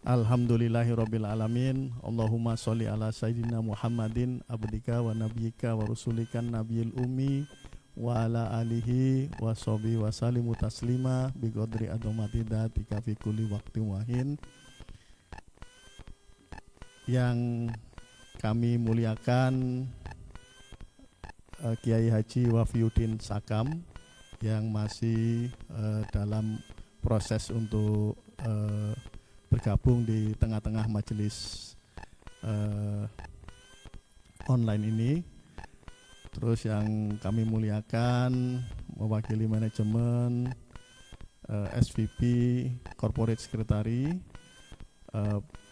Alhamdulillahirabbil alamin. Allahumma sholli ala sayyidina Muhammadin abdika wa nabiyyika wa rusulikan nabiyil ummi wa ala alihi wa sahbihi wa sallimu taslima bi qadri adhamati dzatika fi kulli waqtin wahin. Yang kami muliakan Kiai Haji Wafiuddin Sakam yang masih dalam proses untuk bergabung di tengah-tengah majelis online ini. Terus yang kami muliakan mewakili manajemen SVP Corporate Secretary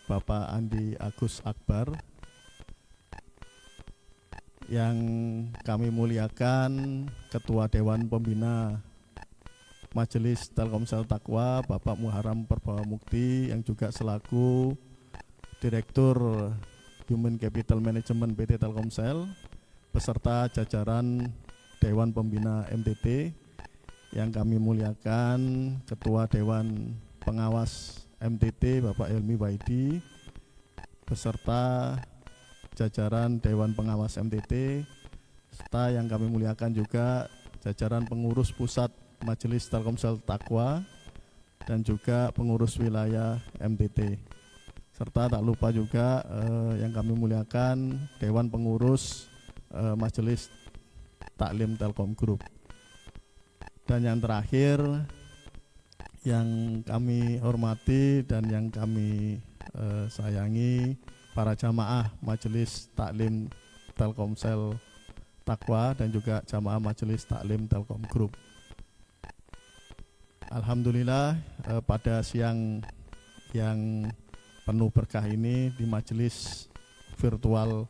Bapak Andi Agus Akbar. Yang kami muliakan Ketua Dewan Pembina Majelis Telkomsel Taqwa Bapak Muharram Perbawa Mukti, yang juga selaku Direktur Human Capital Management PT Telkomsel, beserta jajaran Dewan Pembina MTT. Yang kami muliakan Ketua Dewan Pengawas MTT Bapak Helmi Waidi, beserta jajaran Dewan Pengawas MTT, serta yang kami muliakan juga jajaran pengurus pusat Majelis Telkomsel Taqwa dan juga pengurus wilayah MTT. Serta tak lupa juga yang kami muliakan Dewan Pengurus Majelis Taklim Telkom Group. Dan yang terakhir yang kami hormati dan yang kami sayangi para jamaah Majelis Taklim Telkomsel Taqwa dan juga jamaah Majelis Taklim Telkom Group. Alhamdulillah pada siang yang penuh berkah ini di majelis virtual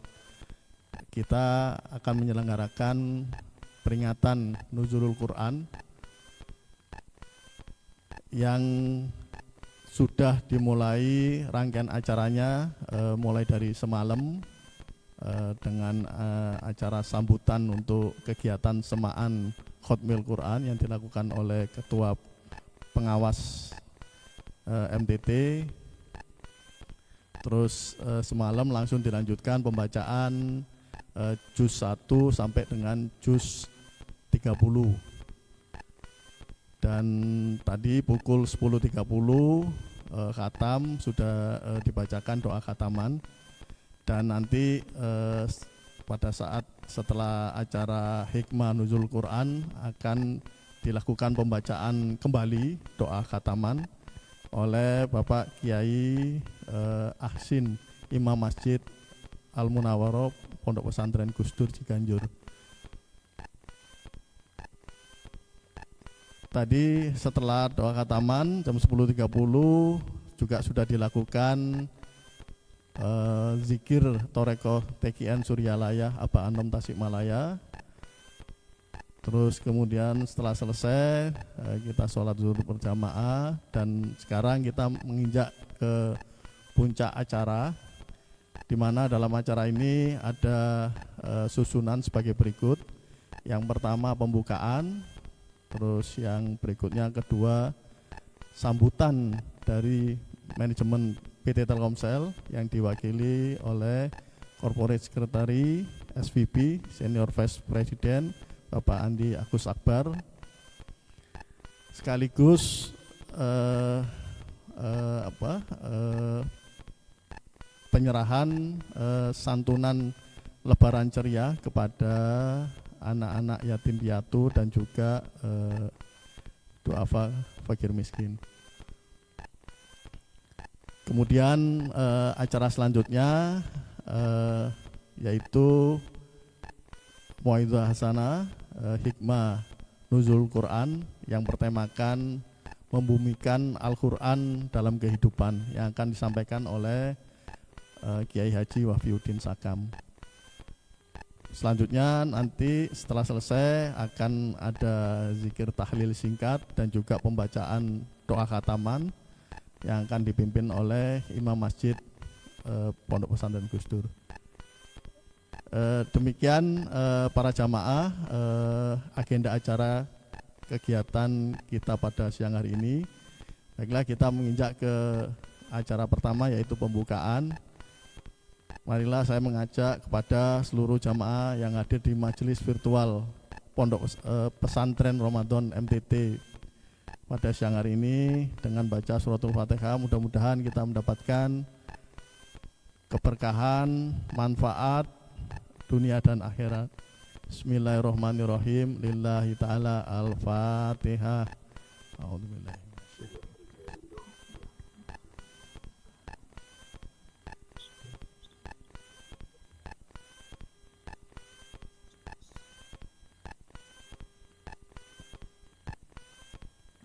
kita akan menyelenggarakan peringatan Nuzulul Quran yang sudah dimulai rangkaian acaranya mulai dari semalam dengan acara sambutan untuk kegiatan semaan Khatmil Quran yang dilakukan oleh Ketua Pengawas MTT. Terus semalam langsung dilanjutkan pembacaan juz 1 sampai dengan juz 30. Dan tadi pukul 10.30 khatam sudah dibacakan doa khataman. Dan nanti pada saat setelah acara Hikmah Nuzul Quran akan dilakukan pembacaan kembali doa khataman oleh Bapak Kiai Ahsin, Imam Masjid Al-Munawwarah Pondok Pesantren Gus Dur Ciganjur. Tadi setelah doa khataman jam 10.30 juga sudah dilakukan zikir Torekoh TKN Suryalaya Aba Anom Tasikmalaya. Terus kemudian setelah selesai kita sholat zuhur berjamaah, dan sekarang kita menginjak ke puncak acara, di mana dalam acara ini ada susunan sebagai berikut. Yang pertama pembukaan, terus yang berikutnya kedua sambutan dari manajemen PT Telkomsel yang diwakili oleh Corporate Secretary SVP Senior Vice President Bapak Andi Agus Akbar, sekaligus penyerahan santunan Lebaran ceria kepada anak-anak yatim piatu dan juga duafa fakir miskin. Kemudian acara selanjutnya yaitu Mau'izah Hasanah Hikmah Nuzul Quran yang bertemakan membumikan Al-Quran dalam kehidupan, yang akan disampaikan oleh Kiai Haji Wafiuddin Sakam. Selanjutnya nanti setelah selesai akan ada zikir tahlil singkat dan juga pembacaan doa khataman yang akan dipimpin oleh Imam Masjid Pondok Pesantren Gus Dur. Demikian para jamaah agenda acara kegiatan kita pada siang hari ini. Baiklah, kita menginjak ke acara pertama yaitu pembukaan. Marilah saya mengajak kepada seluruh jamaah yang hadir di majelis virtual Pondok Pesantren Ramadan MTT pada siang hari ini dengan baca suratul Fatihah. Mudah-mudahan kita mendapatkan keberkahan, manfaat dunia dan akhirat. Bismillahirrahmanirrahim. Lillahi ta'ala al-Fatihah. A'udzubillahi.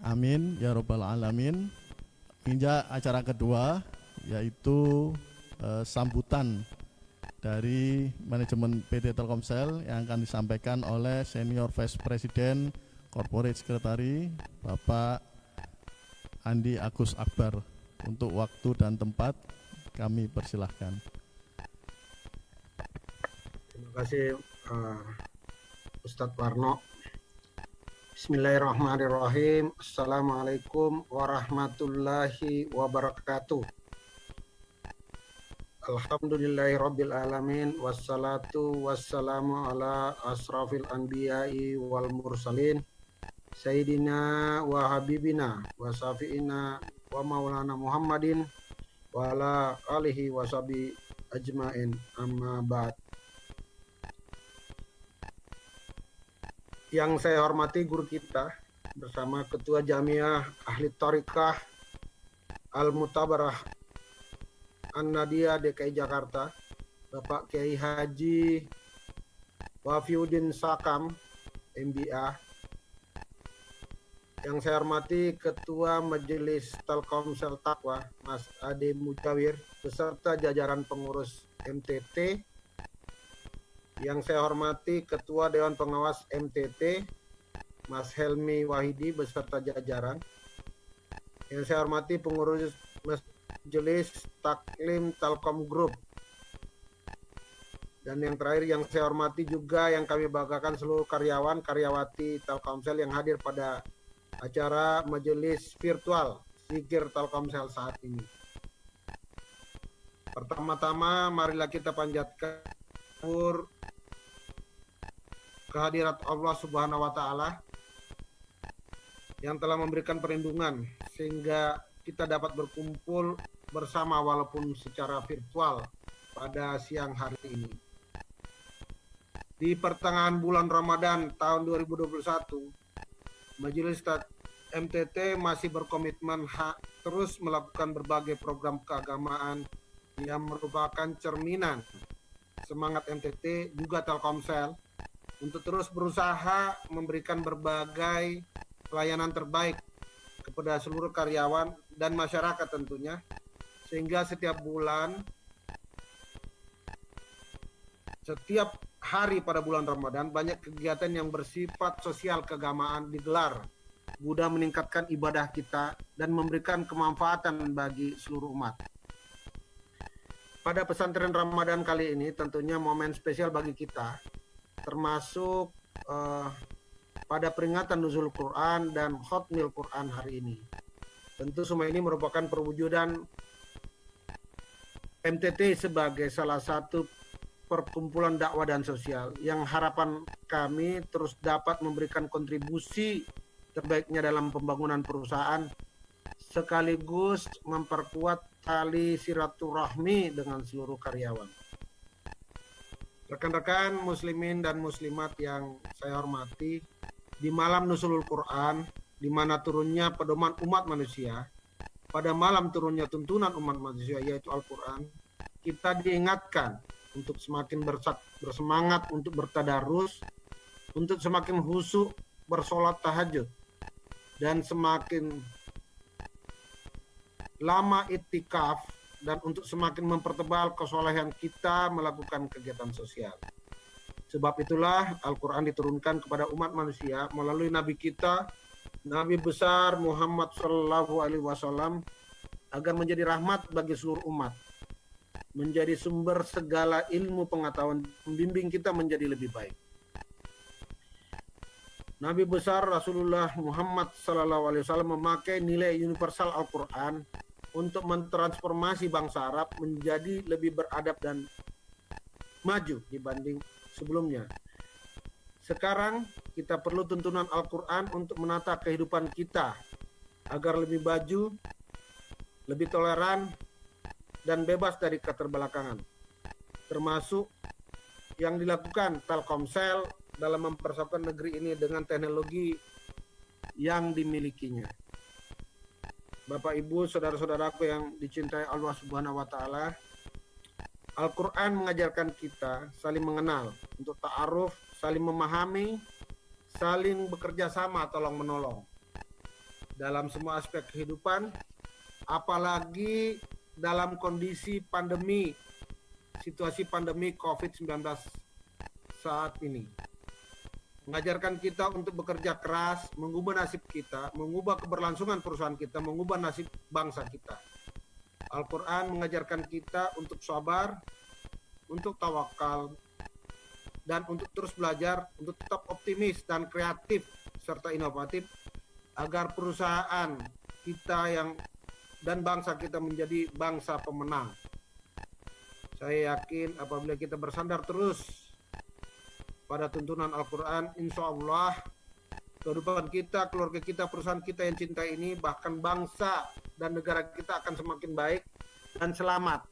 Amin ya robbal alamin. Hingga acara kedua yaitu sambutan dari manajemen PT Telkomsel yang akan disampaikan oleh Senior Vice President Corporate Secretary Bapak Andi Agus Akbar. Untuk waktu dan tempat kami persilahkan. Terima kasih Ustadz Warno. Bismillahirrahmanirrahim. Assalamualaikum warahmatullahi wabarakatuh. Alhamdulillahirabbil alamin wassalatu wassalamu ala asrafil anbiya'i wal mursalin sayyidina wa habibina wa syafi'ina wa maulana Muhammadin wa ala alihi wa sahbihi ajmain, amma ba'd. Yang saya hormati guru kita bersama Ketua Jamiah Ahli Thariqah Al-Mutabarah An-Nadia DKI Jakarta, Bapak Kiai Haji Wafiuddin Sakam, MBA. Yang saya hormati Ketua Majelis Telkomsel Taqwa, Mas Ade Mujawir, beserta jajaran pengurus MTT. Yang saya hormati Ketua Dewan Pengawas MTT, Mas Helmi Wahidi beserta jajaran. Yang saya hormati pengurus Majelis Taklim Telkom Group. Dan yang terakhir yang saya hormati juga yang kami banggakan seluruh karyawan, karyawati Telkomsel yang hadir pada acara majelis virtual Zikir Telkomsel saat ini. Pertama-tama marilah kita panjatkan kehadirat Allah Subhanahu wa Ta'ala yang telah memberikan perlindungan sehingga kita dapat berkumpul bersama walaupun secara virtual pada siang hari ini. Di pertengahan bulan Ramadan tahun 2021, Majelis MTT masih berkomitmen terus melakukan berbagai program keagamaan yang merupakan cerminan semangat MTT juga Telkomsel untuk terus berusaha memberikan berbagai pelayanan terbaik kepada seluruh karyawan dan masyarakat tentunya, sehingga setiap bulan, setiap hari pada bulan Ramadan banyak kegiatan yang bersifat sosial keagamaan digelar guna meningkatkan ibadah kita dan memberikan kemanfaatan bagi seluruh umat. Pada pesantren Ramadan kali ini tentunya momen spesial bagi kita, termasuk pada peringatan Nuzul Quran dan Khatmil Quran hari ini. Tentu semua ini merupakan perwujudan MTT sebagai salah satu perkumpulan dakwah dan sosial yang harapan kami terus dapat memberikan kontribusi terbaiknya dalam pembangunan perusahaan sekaligus memperkuat tali silaturahmi dengan seluruh karyawan. Rekan-rekan muslimin dan muslimat yang saya hormati, di malam Nuzulul Quran, di mana turunnya pedoman umat manusia, pada malam turunnya tuntunan umat manusia yaitu Al-Quran, kita diingatkan untuk semakin bersemangat untuk bertadarus, untuk semakin khusyuk bersolat tahajud, dan semakin lama iktikaf, dan untuk semakin mempertebal kesolehan kita melakukan kegiatan sosial. Sebab itulah Al-Quran diturunkan kepada umat manusia melalui Nabi kita, Nabi besar Muhammad SAW, agar menjadi rahmat bagi seluruh umat, menjadi sumber segala ilmu pengetahuan, membimbing kita menjadi lebih baik. Nabi besar Rasulullah Muhammad SAW memakai nilai universal Al-Quran untuk mentransformasi bangsa Arab menjadi lebih beradab dan maju dibanding sebelumnya. Sekarang kita perlu tuntunan Al-Quran untuk menata kehidupan kita agar lebih maju, lebih toleran, dan bebas dari keterbelakangan. Termasuk yang dilakukan Telkomsel dalam mempersatukan negeri ini dengan teknologi yang dimilikinya. Bapak, Ibu, saudara-saudaraku yang dicintai Allah Subhanahu wa Ta'ala, Al-Quran mengajarkan kita saling mengenal, untuk ta'aruf, saling memahami, saling bekerja sama, tolong-menolong dalam semua aspek kehidupan, apalagi dalam kondisi pandemi, situasi pandemi COVID-19 saat ini. Mengajarkan kita untuk bekerja keras, mengubah nasib kita, mengubah keberlangsungan perusahaan kita, mengubah nasib bangsa kita. Al-Quran mengajarkan kita untuk sabar, untuk tawakal, dan untuk terus belajar, untuk tetap optimis dan kreatif serta inovatif agar perusahaan kita dan bangsa kita menjadi bangsa pemenang. Saya yakin apabila kita bersandar terus pada tuntunan Al-Quran, insya Allah kehidupan kita, keluarga kita, perusahaan kita yang cinta ini, bahkan bangsa dan negara kita akan semakin baik dan selamat.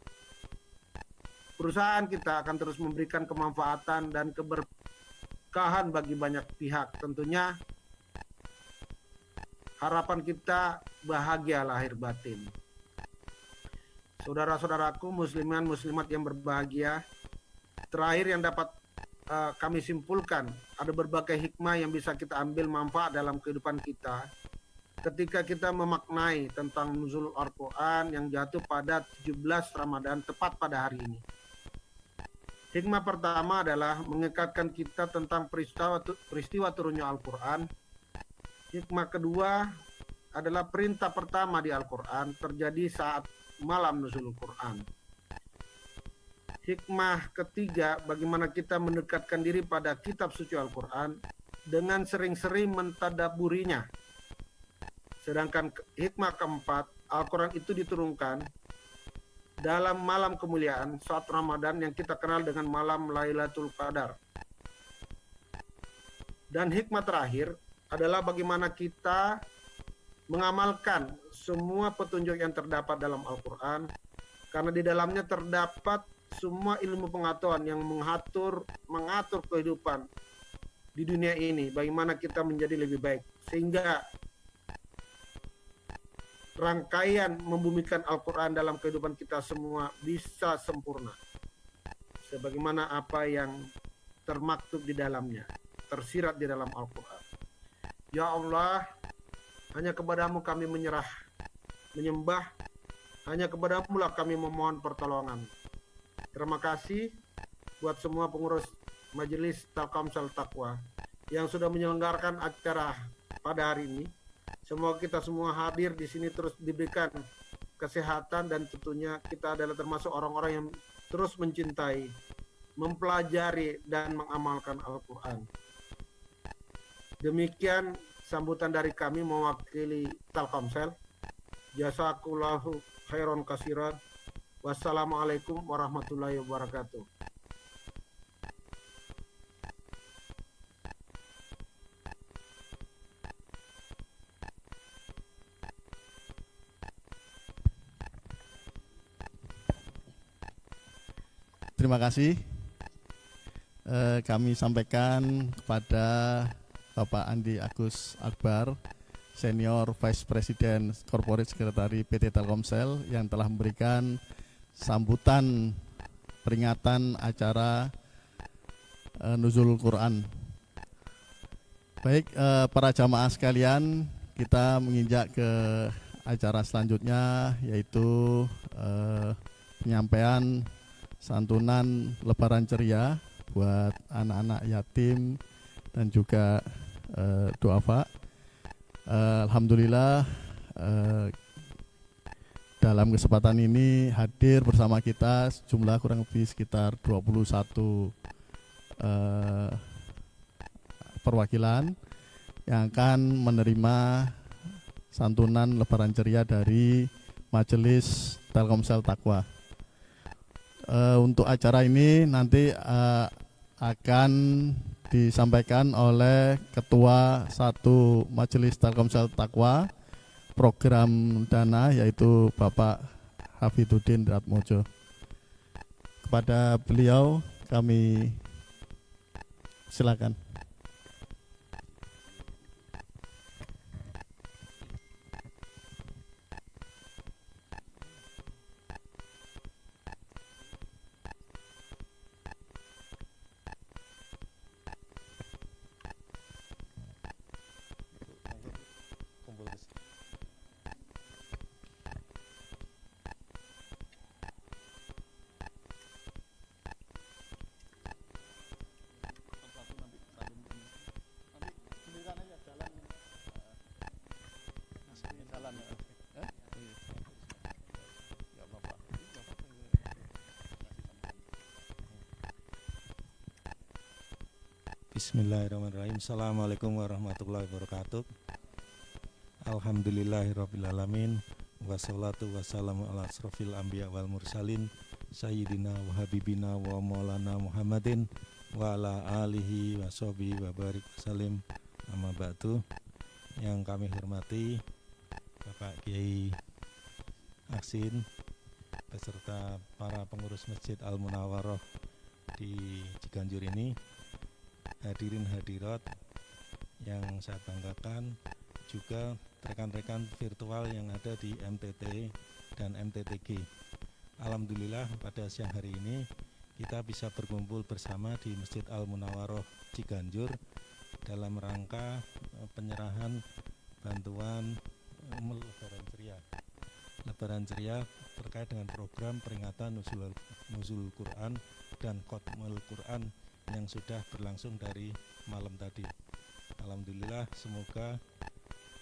Perusahaan kita akan terus memberikan kemanfaatan dan keberkahan bagi banyak pihak. Tentunya harapan kita bahagia lahir batin. Saudara-saudaraku, musliman muslimat yang berbahagia, terakhir yang dapat kami simpulkan, ada berbagai hikmah yang bisa kita ambil manfaat dalam kehidupan kita ketika kita memaknai tentang nuzul Al-Quran yang jatuh pada 17 Ramadan tepat pada hari ini. Hikmah pertama adalah mengekatkan kita tentang peristiwa turunnya Al-Quran. Hikmah kedua adalah perintah pertama di Al-Quran terjadi saat malam nuzul Al-Quran. Hikmah ketiga, bagaimana kita mendekatkan diri pada kitab suci Al-Quran dengan sering-sering mentadaburinya. Sedangkan hikmah keempat, Al-Quran itu diturunkan dalam malam kemuliaan saat Ramadan yang kita kenal dengan malam Lailatul Qadar. Dan hikmah terakhir adalah bagaimana kita mengamalkan semua petunjuk yang terdapat dalam Al-Quran, karena di dalamnya terdapat semua ilmu pengetahuan yang mengatur kehidupan di dunia ini, bagaimana kita menjadi lebih baik, sehingga rangkaian membumikan Al-Quran dalam kehidupan kita semua bisa sempurna sebagaimana apa yang termaktub di dalamnya, tersirat di dalam Al-Quran. Ya Allah, hanya kepadamu kami menyembah, hanya kepadamu lah kami memohon pertolongan. Terima kasih buat semua pengurus Majelis Telkomsel Taqwa yang sudah menyelenggarakan acara pada hari ini. Semoga kita semua hadir di sini terus diberikan kesehatan, dan tentunya kita adalah termasuk orang-orang yang terus mencintai, mempelajari, dan mengamalkan Al-Quran. Demikian sambutan dari kami mewakili Telkomsel. Jazakallahu khairan katsiran. Wassalamualaikum warahmatullahi wabarakatuh. Terima kasih. Kami sampaikan kepada Bapak Andi Agus Akbar, Senior Vice President Corporate Secretary PT Telkomsel, yang telah memberikan sambutan peringatan acara Nuzul Quran. Baik, para jamaah sekalian, kita menginjak ke acara selanjutnya, yaitu penyampaian santunan Lebaran ceria buat anak-anak yatim dan juga duafa. Alhamdulillah, dalam kesempatan ini hadir bersama kita jumlah kurang lebih sekitar 21 perwakilan yang akan menerima santunan Lebaran ceria dari Majelis Telkomsel Takwa. Untuk acara ini nanti akan disampaikan oleh Ketua 1 Majelis Telkomsel Takwa program dana, yaitu Bapak Hafidzuddin Ratmojo. Kepada beliau kami silakan. Bismillahirrahmanirrahim. Assalamualaikum warahmatullahi wabarakatuh. Alhamdulillahirrabbilalamin. Wassalatu wassalamu ala asrofil anbiya wal mursalin Sayyidina wa habibina wa maulana Muhammadin wa ala alihi wa sahbihi wa barik wasallim. Amma ba'du. Yang kami hormati Bapak Kiai Aksin beserta para pengurus Masjid Al-Munawwaroh di Ciganjur ini, hadirin hadirat yang saya banggakan, juga rekan-rekan virtual yang ada di MTT dan MTTG. Alhamdulillah pada siang hari ini kita bisa berkumpul bersama di Masjid Al-Munawwaroh Ciganjur dalam rangka penyerahan bantuan Lebaran Ceria terkait dengan program peringatan Nuzul Quran dan Khatmul Quran yang sudah berlangsung dari malam tadi. Alhamdulillah, semoga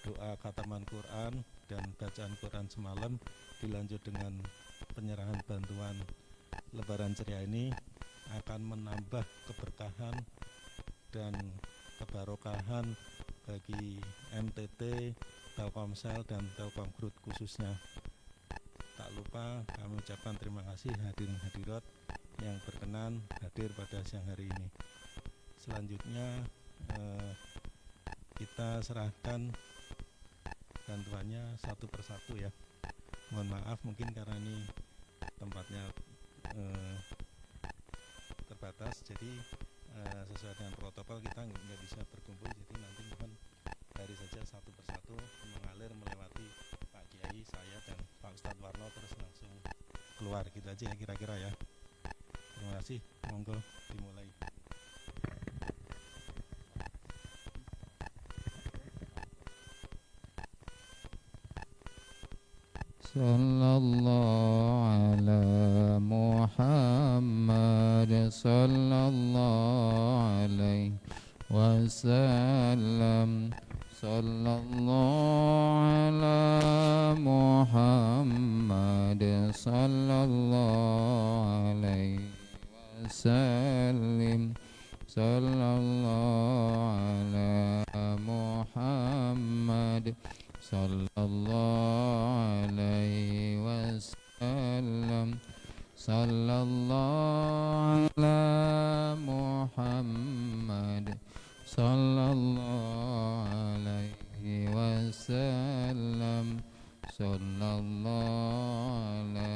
doa khataman Quran dan bacaan Quran semalam dilanjut dengan penyerahan bantuan Lebaran Ceria ini akan menambah keberkahan dan kebarokahan bagi MTT, Telkomsel dan Telkom Group khususnya. Tak lupa kami ucapkan terima kasih hadirin hadirat yang berkenan hadir pada siang hari ini. Selanjutnya kita serahkan bantuannya satu persatu ya. Mohon maaf mungkin karena ini tempatnya terbatas, jadi sesuai dengan protokol kita nggak bisa berkumpul, jadi nanti mohon dari saja satu persatu mengalir melewati Pak Kiai, saya dan Pak Ustadz Warno terus langsung keluar gitu aja ya kira-kira ya. Terima kasih, monggo dimulai. Sallallahu ala Muhammad sallallahu alaihi wasallam. Sallallahu ala Muhammad sallallahu alaihi wasallam. Sallallahu ala Muhammad sallallahu alaihi wasallam. Sallallahu ala Muhammad sallallahu alaihi wasallam. Sallallahu ala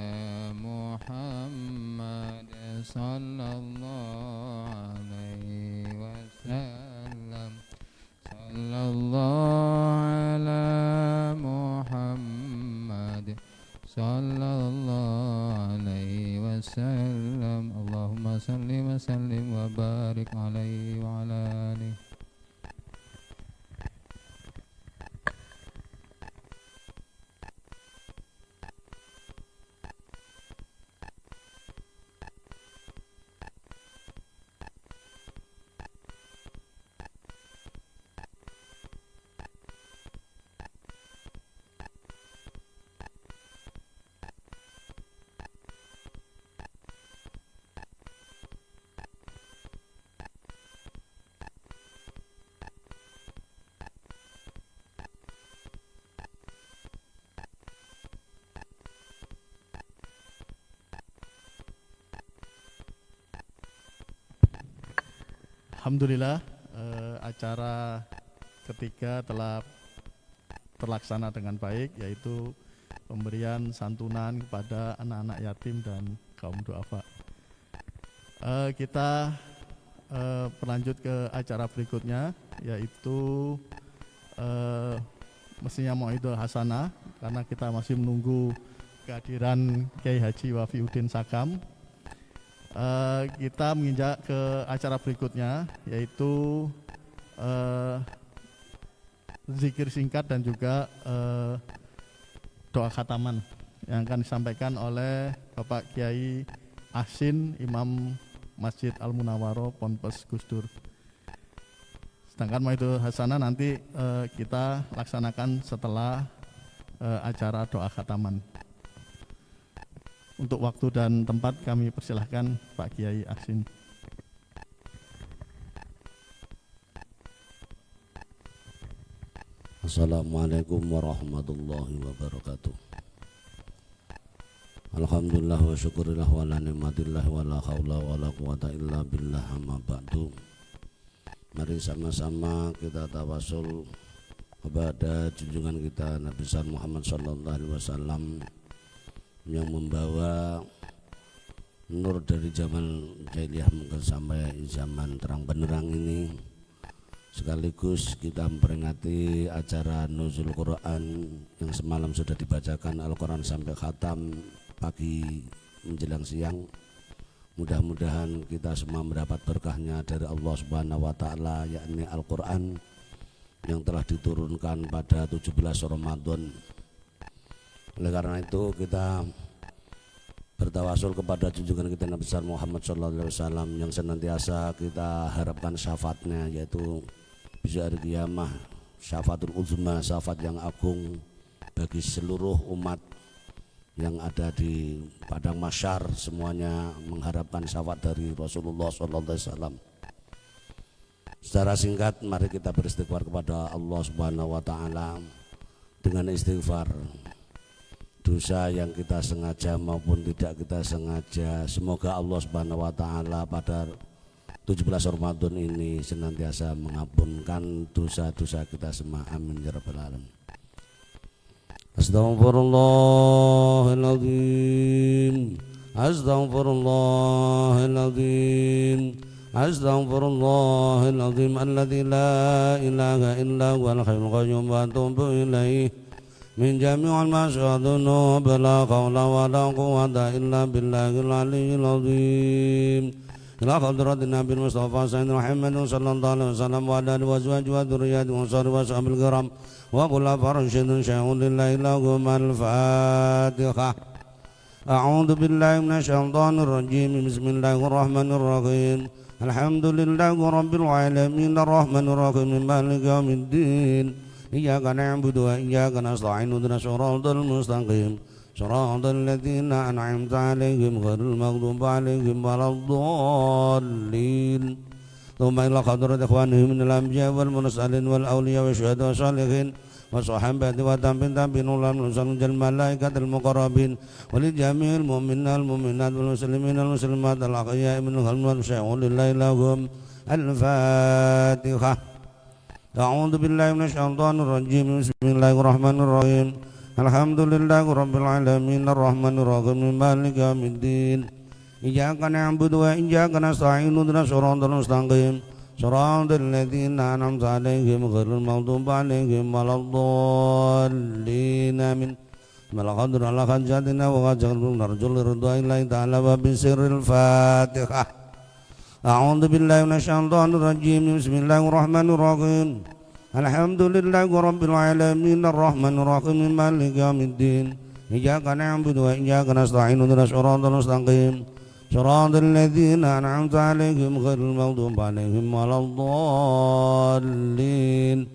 Muhammad sallallahu alaihi wasallam. Sallallahu ala Muhammad sallallahu alaihi wasallam. Allahumma salli wa sallim wa barik alaihi wa ala alihi. Alhamdulillah acara ketiga telah terlaksana dengan baik, yaitu pemberian santunan kepada anak-anak yatim dan kaum duafa. Kita berlanjut ke acara berikutnya, yaitu mestinya Mau'idul Hasanah, karena kita masih menunggu kehadiran Kiai Haji Wafiuddin Sakam. Kita menginjak ke acara berikutnya, yaitu zikir singkat dan juga doa khataman yang akan disampaikan oleh Bapak Kiai Ahsin, Imam Masjid Al-Munawwaroh Ponpes Gus Dur. Sedangkan Mau'idul Hasanah nanti kita laksanakan setelah acara doa khataman. Untuk waktu dan tempat kami persilahkan Pak Kiai Ahsin. Assalamualaikum warahmatullahi wabarakatuh. Alhamdulillah wa syukurillah wa la ni'matillah wa la hawla wa la quwata illa billah, amma ba'du. Mari sama-sama kita tawasul kepada junjungan kita Nabi Muhammad sallallahu alaihi wasallam yang membawa nur dari zaman jahiliyah sampai zaman terang benderang ini. Sekaligus kita memperingati acara Nuzul Quran yang semalam sudah dibacakan Al-Quran sampai khatam pagi menjelang siang. Mudah-mudahan kita semua mendapat berkahnya dari Allah Subhanahu wa Ta'ala, yakni Al-Quran yang telah diturunkan pada 17 Ramadan. Oleh karena itu kita bertawasul kepada junjungan kita Nabi Muhammad SAW yang senantiasa kita harapkan syafaatnya, yaitu bisa hari kiamah, syafaatul uzma, syafaat yang agung bagi seluruh umat yang ada di padang mahsyar. Semuanya mengharapkan syafaat dari Rasulullah SAW. Secara singkat, mari kita beristighfar kepada Allah Subhanahu wa Ta'ala dengan istighfar. Dosa yang kita sengaja maupun tidak kita sengaja, semoga Allah Subhanahu wa Ta'ala pada 17 Ramadan ini senantiasa mengampunkan dosa-dosa kita semua. Amin ya rabbal alamin. Astaghfirullahaladzim, astaghfirullahaladzim, astaghfirullahaladzim, alladzi la ilaha illa huwal hayyul qayyum wa atubu ilaih. Min jami'il masyadunu bila qawla wa la quwwata illa billahil aliyyil azim. Ila hadratin Nabi Mustafa Sayyidina Muhammad sallallahu alaihi wasallam wa ala alihi wa azwajihi wa dzurriyyatihi wa sahbihi kiram wa kullu farshidin syai'un lillahi lahum al-Fatihah. A'udzu billahi minasyaitonir rajim. Bismillahirrahmanirrahim. Alhamdulillahi rabbil alamin arrahmanir rahim maliki yaumiddin. Iyyaka na'budu wa iyyaka nasta'in ihdinas siratal mustaqim siratal ladzina an'amta 'alaihim ghairil maghdubi 'alaihim waladdallin. Tsumma ila hadrat ikhwanihim minal anbiya wal mursalin wal awliya wa syuhada shalihin wa sahabati wa tabi'in ulul amri wal malaikatil muqarrabin wa li jami'il mu'minina wal mu'minat wal muslimina wal muslimat al ahya'i minhum wal syai'un lillahi lahum al-Fatihah. A'udzu billahi minasyaitonir rajim. Bismillahirrahmanirrahim. Alhamdulillahi rabbil alamin arrahmanir rahim maliki yaumiddin. Iyyaka na'budu wa iyyaka nasta'in ihdinas siratal mustaqim siratal ladzina an'amta 'alaihim ghairil maghdubi 'alaihim waladdallin. Amin. Malaqad ala hajatina wa hajatul narjul ridwa'illahi ta'ala wa bisirril Fatihah. A'udzu billahi minasyaitonir rajim. Bismillahirrahmanirrahim. Alhamdulillahi rabbil alamin arrahmanir rahim maliki yaumiddin. Iyyaka na'budu wa iyyaka nasta'in ihdinas siratal mustaqim siratal ladzina an'amta 'alaihim ghairil maghdubi 'alaihim waladdallin.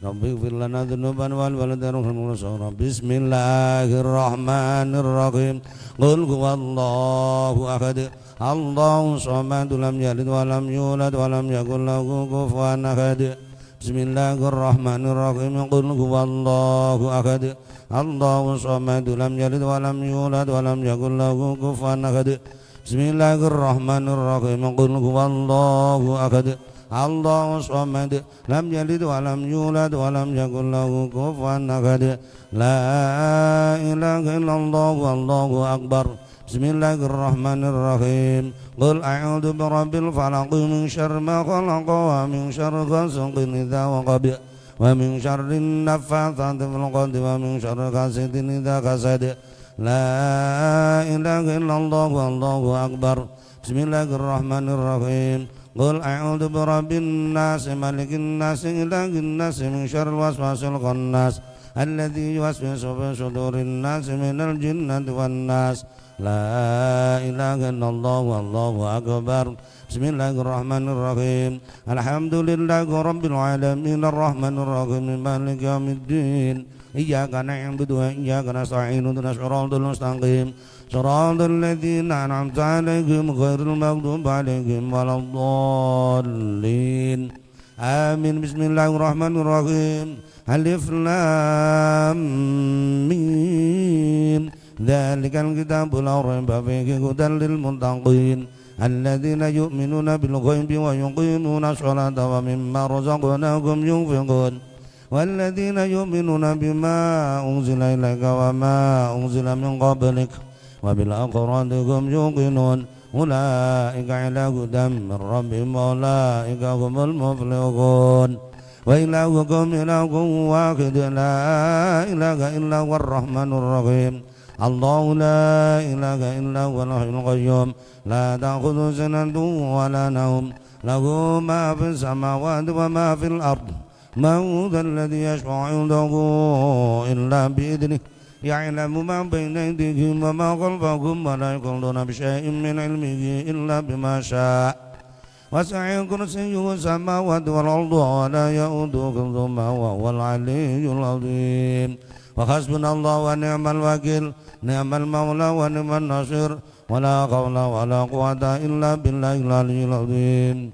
Rabbi ighfir lana dzunubana wal walidayna. Bismillahirrahmanirrahim. Qul huwallahu ahad. Allahu samad, lam yalid wa lam yulad wa lam yakul lahu kufuwan ahad. Bismillahirrahmanirrahim. Qul huwallahu ahad. Allahu samad, lam yalid wa lam yulad wa lam yakul lahu kufuwan ahad. Bismillahirrahmanirrahim. Qul huwallahu ahad. Allahu samad lam yalid wa lam yulad wa lam yakul lahu kufuwan ahad. La ilaha illallah wallahu akbar. Bismillahirrahmanirrahim. Qul a'udzu birabbil falaq min syarri ma khalaq wa min syarri ghasiqin idza waqab wa min syarri naffatsati fil 'uqad wa min syarri hasidin idza hasad. La ilaha illallah wallahu akbar. Bismillahirrahmanirrahim. Qul a'udzu birabbin nas malikin nas ilahin nas min syarril waswasil khannas alladzi yuwaswisu fi sudurin nas minal jinnati wan nas. La ilaha illallah wallahu akbar. Bismillahirrahmanirrahim. Alhamdulillahi rabbil alamin arrahmanir rahim maliki yaumiddin. Iyyaka na'budu wa iyyaka nasta'in ihdinas siratal mustaqim siratal ladzina an'amta 'alaihim ghairil maghdubi 'alaihim waladdallin. Amin. Bismillahirrahmanirrahim. Alif lam mim. Dzalikal kitabu la raiba fihi hudan lil muttaqin alladzina yu'minuna bil ghaibi wa yuqimuna sholata wa mimma razaqnahum yunfiqun walladzina yu'minuna bima unzila ilaika wa ma unzila min qablik wa bil akhirati hum yuqinun ulaika ala hudan min rabbihim wa ulaika humul muflihun. Wa ilahukum ilahun wahid la ilaha illa huwar rahmanur rahim. Allahu la ilaha illa huwal hayyul qayyum la ta'khudhuhu sinatun wa la nawm lahu ma fis samawati wa ma fil ard. Man dhal ladzi yashfa'u 'indahu illa bi idhnihi ya'lamu ma bayna aydihim wa ma khalfahum wa la yuhituna bi shay'in min 'ilmihi illa bima sha'a. Wasi'a kursiyyuhu samawati wal arda wa la ya'uduhu hifdhuhuma wa huwal 'aliyyul 'azim. Wa hasbunallahu wa ni'mal wakil ni'mal maula wa ni'man nasir wa la hawla wa la quwwata illa billahil aliyyil azim.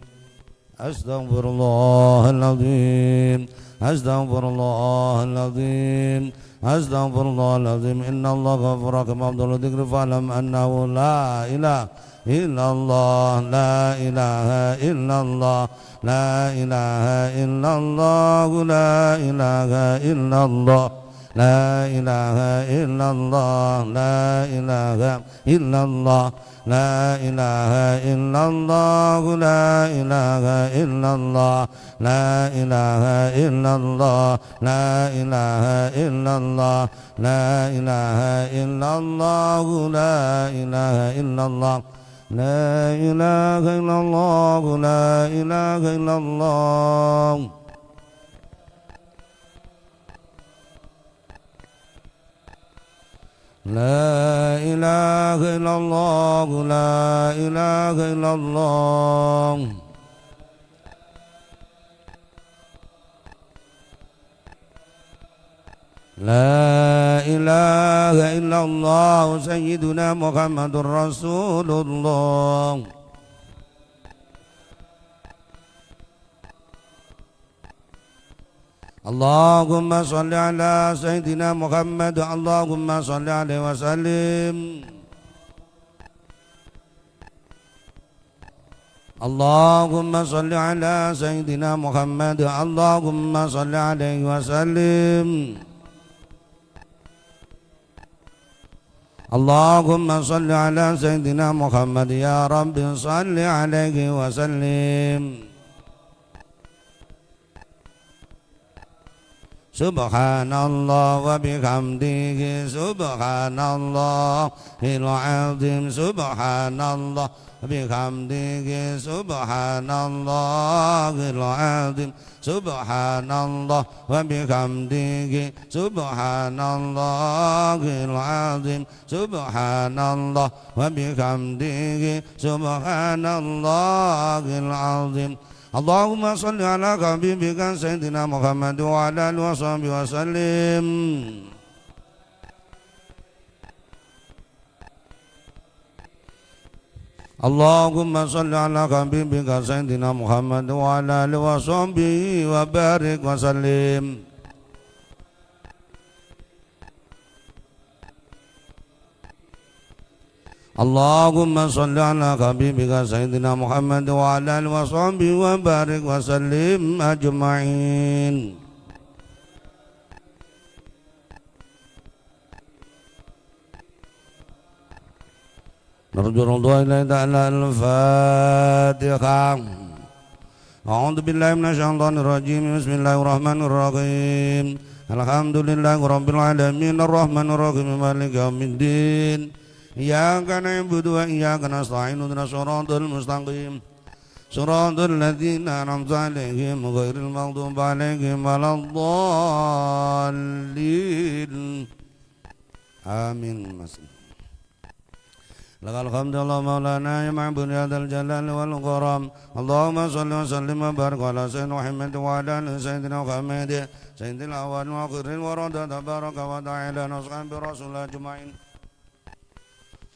Astaghfirullahal azim. Astaghfirullahal azim. Astaghfirullahal azim. Innallaha ghafurur rahim. Abdul dzikri fa'lam annahu la ilaha illallah la ilaha illallah la ilaha illallah la ilaha illallah la ilaha illallah la ilaha illallah la ilaha illallah la ilaha illallah la ilaha illallah la ilaha illallah la ilaha illallah la ilaha illallah la ilaha illallah la ilaha illallah. La ilaha illallah la ilaha illallah. La ilaha illallah sayyiduna Muhammadur Rasulullah. Allahumma salli ala Sayyidina Muhammad. Allahumma salli alaihi wasallim. Allahumma salli ala Sayyidina Muhammad. Allahumma salli alaihi wasallim. Allahumma salli ala Sayyidina Muhammad. Ya Rabbi salli alaihi wasallim. Subhanallah wa bihamdihi subhanallahil azim. Subhanallah wa bihamdihi subhanallahil azim. Subhanallah wa bihamdihi subhanallahil azim. Subhanallah wa bihamdihi subhanallahil azim. Allahumma salli ala habibika Sayyidina Muhammad wa ala alihi wa sahbihi wa sallim. Allahumma salli ala habibika Sayyidina Muhammad wa ala alihi wa sahbihi wa barik wa sallim. Allahumma salli ala habibika Sayyidina Muhammad wa ala alihi wa sahbihi wa barik wa sallim ajma'in. Narju ridha ilahi ta'ala al-Fatihah. A'udzu billahi minasyaitonir rajim. Bismillahirrahmanirrahim. Alhamdulillahi rabbil alamin arrahmanir rahim maliki yaumiddin. Iyyaka na'budu wa iyyaka nasta'in ihdinas siratal mustaqim siratal ladzina an'amta 'alaihim ghairil maghdubi 'alaihim waladdallin. Amin. Lakal hamdu Allah maulana ya ma'bud ya dzal jalal wal ikram. Allahumma shalli wa sallim wa barik ala sayyidina Muhammad wa ala ali sayyidina Muhammad sayyidil awwalin wa akhirin wa radda tabaraka wa ta'ala nas'an bi rasulillah ajma'in.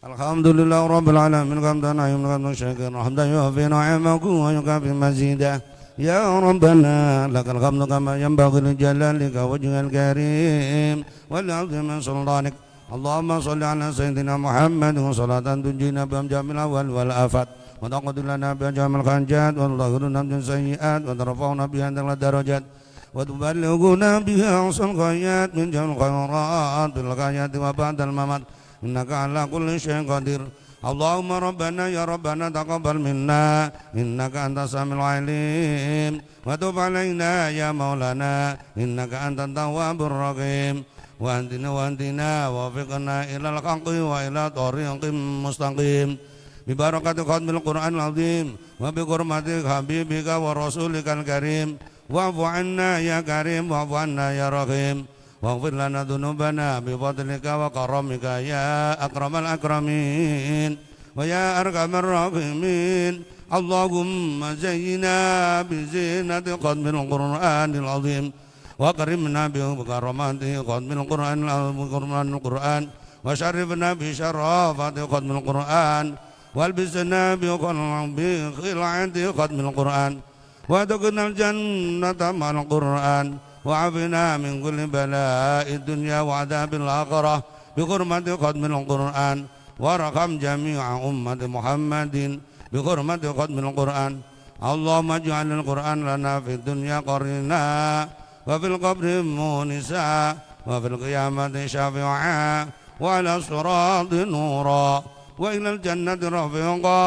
Alhamdulillah rabbil alamin hamdan ayyuhan syakir hamdan yufi ni'amahu wa yukafi mazidah. Ya Rabbana lakal hamdu kama yanbaghi li jalalika wajhil karim wal 'azimi sultanik. Allahumma shalli ala sayyidina Muhammad wa salatan tunjina bi jamil awal wal afat wa taqdir lana bi jamil khanjat wa tahhiruna min sayyi'at wa tarfa'una bi andal darajat wa tuballighuna biha ahsan ghayat min jamil khairat bil ghayat wa ba'dal mamat innaka ala kulli syai'in qadir. Allahumma rabbana ya rabbana taqabbal minna innaka antas samiul alim wa tub alaina ya maulana innaka antat tawwabur rahim wa antina wa fiqna ilal haqqi wa ila tariqim mustaqim bi barakati khatmil Qur'anil azim wa bi hurmati habibika wa rasulikal karim wa'fu anna ya karim wa'fu anna ya rahim waghfir lana dhunubana bi fadlika wa karamika ya akramal akramin wa ya arhamar rahimin. Allahumma zayyina bi zinati khatmil Qur'anil azim wa karimna bi karamati khatmil Qur'anil Qur'an wa syarifna bi syarafati khatmil Qur'an wal bisna bi khil'ati khatmil Qur'an wa tuqnal jannata ma'al Qur'an wa'afina min kulli bala'i dunya wa adabil akhirah bi hurmati khatmil Qur'an warham jami'a ummati Muhammadin bi hurmati khatmil Qur'an. Allahumma ij'alil Qur'an lana fid dunya qarina wa fil qabri munisa wa fil qiyamati syafi'a wa ala sirati nura wa ilal jannati rafiqa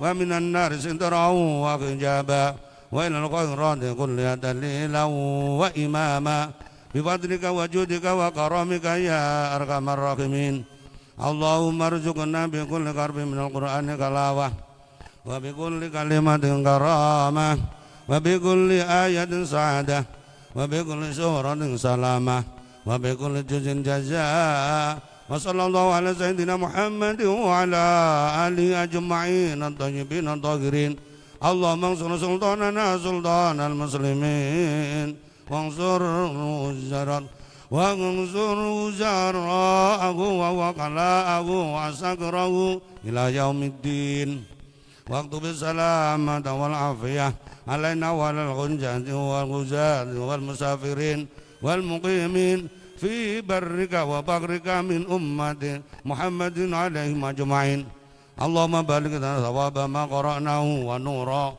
wa minan nari sitrahu wa hijaba wa ilal khairati kulliha dalilan wa imama bi fadlika wa judika wa karamika ya arhamar rahimin. Allahumma arzuqna bi kulli karbin minal Qur'ani kalawah wa bi kulli kalimatin karamah wa bi kulli ayatin sa'adah wa bi kulli suratin salamah wa bi kulli juzin jazaa wa sallallahu ala sayyidina Muhammad wa ala alihi ajma'in at-tayyibin at-tahirin. Allahumma ansur sultanana sultanal muslimin wansur uzarat wa ansur uzara'ahu wa wakala'ahu wa sakrahu ila yaumiddin. Waktu bisalamata wal afiyah alaina walal ghunjati wal ghuzati wal musafirin wal muqimin fi barrika wa bagrika min ummati Muhammadin alaihim ajma'in. Allahumma baligh lana thawaba ma qara'nahu wa nura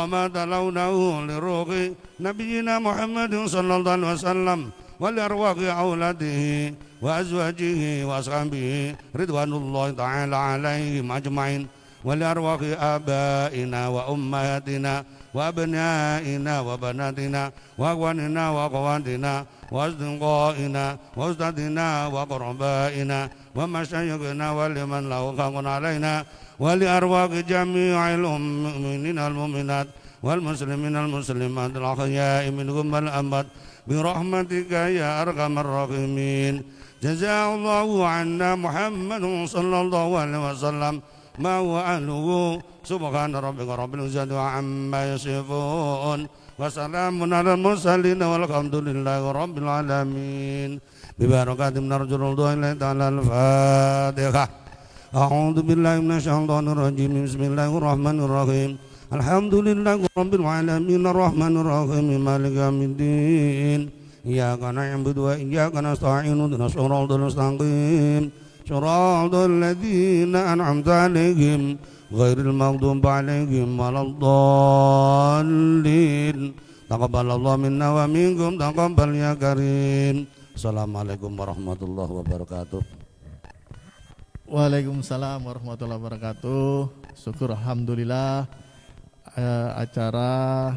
ma talawnahu li ruhi nabiyyina Muhammadin sallallahu alaihi wasallam wa li arwahi auladihi wa azwajihi wa ashabihi ridwanullahi ta'ala alaihim ajma'in wa li arwahi abaina wa ummahatina wa abnaina wa banatina wa akhwanina wa akhawatina wa asdiqaina wa ustadina wa qurbaina wa masyayikhina wa liman lahu haqqun alaina wa li arwahi jami'il mu'minin al mu'minat wal muslimin al muslimat al ahya'i minhum wal amwat bi rahmatika ya arhamar rahimin. Jazaallahu anna Muhammadun sallallahu alaihi wasallam ma huwa ahluhu subhana rabbika rabbil izzati amma yasifun wa salamun alal mursalin walhamdulillahi rabbil alamin. Bibarakatim narjul ilahi ta'ala al-Fatihah. A'udzu billahi minasyaitonir rajim. Bismillahirrahmanirrahim. Alhamdulillahi rabbil alamin arrahmanir rahim maliki yaumiddin. Iyyaka na'budu wa iyyaka nasta'in ihdinas siratal mustaqim صراط الذين أنعمت عليهم غير المغضوب عليهم ولا الضالين تقبل الله منا ومنكم تقبل يا كريم. Assalamualaikum warahmatullahi wabarakatuh. Waalaikumsalam warahmatullahi wabarakatuh. Syukur alhamdulillah acara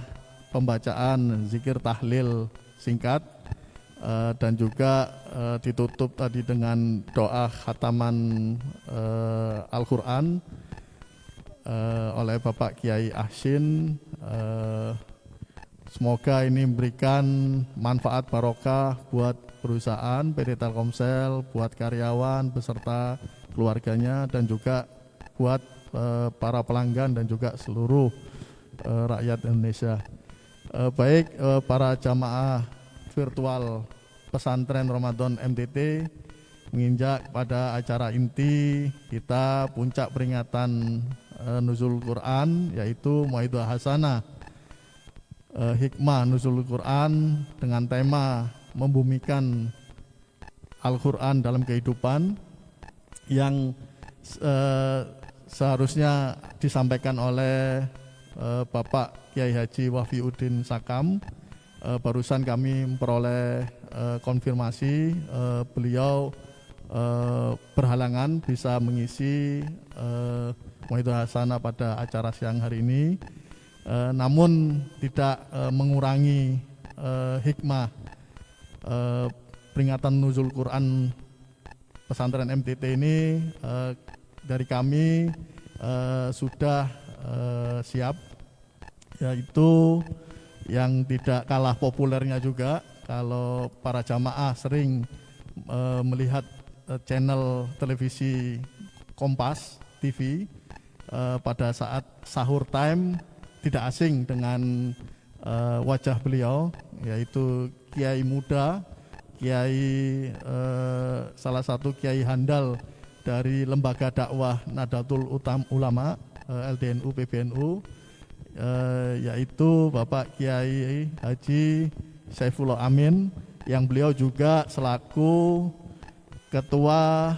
pembacaan zikir tahlil singkat dan juga ditutup tadi dengan doa khataman Al-Quran oleh Bapak Kiai Ahsin. Semoga ini memberikan manfaat barokah buat perusahaan PT Telkomsel, buat karyawan beserta keluarganya, dan juga buat para pelanggan dan juga seluruh rakyat Indonesia. Baik para jamaah virtual pesantren Ramadan MTT, menginjak pada acara inti kita, puncak peringatan Nuzul Quran, yaitu Mau'idhah Hasanah, hikmah Nuzul Quran dengan tema membumikan Al-Quran dalam kehidupan, yang seharusnya disampaikan oleh Bapak Kiai Haji Wafiuddin Sakam. Barusan kami memperoleh konfirmasi beliau berhalangan bisa mengisi Mau'idhah Hasanah pada acara siang hari ini, namun tidak mengurangi hikmah peringatan Nuzul Quran pesantren MTT ini. Dari kami sudah siap, yaitu yang tidak kalah populernya juga, kalau para jamaah sering melihat channel televisi Kompas TV pada saat sahur time, tidak asing dengan wajah beliau, yaitu kiai muda, kiai salah satu kiai handal dari lembaga dakwah Nahdlatul Ulama LDNU PBNU, yaitu Bapak Kiai Haji Saifullah Amin, yang beliau juga selaku Ketua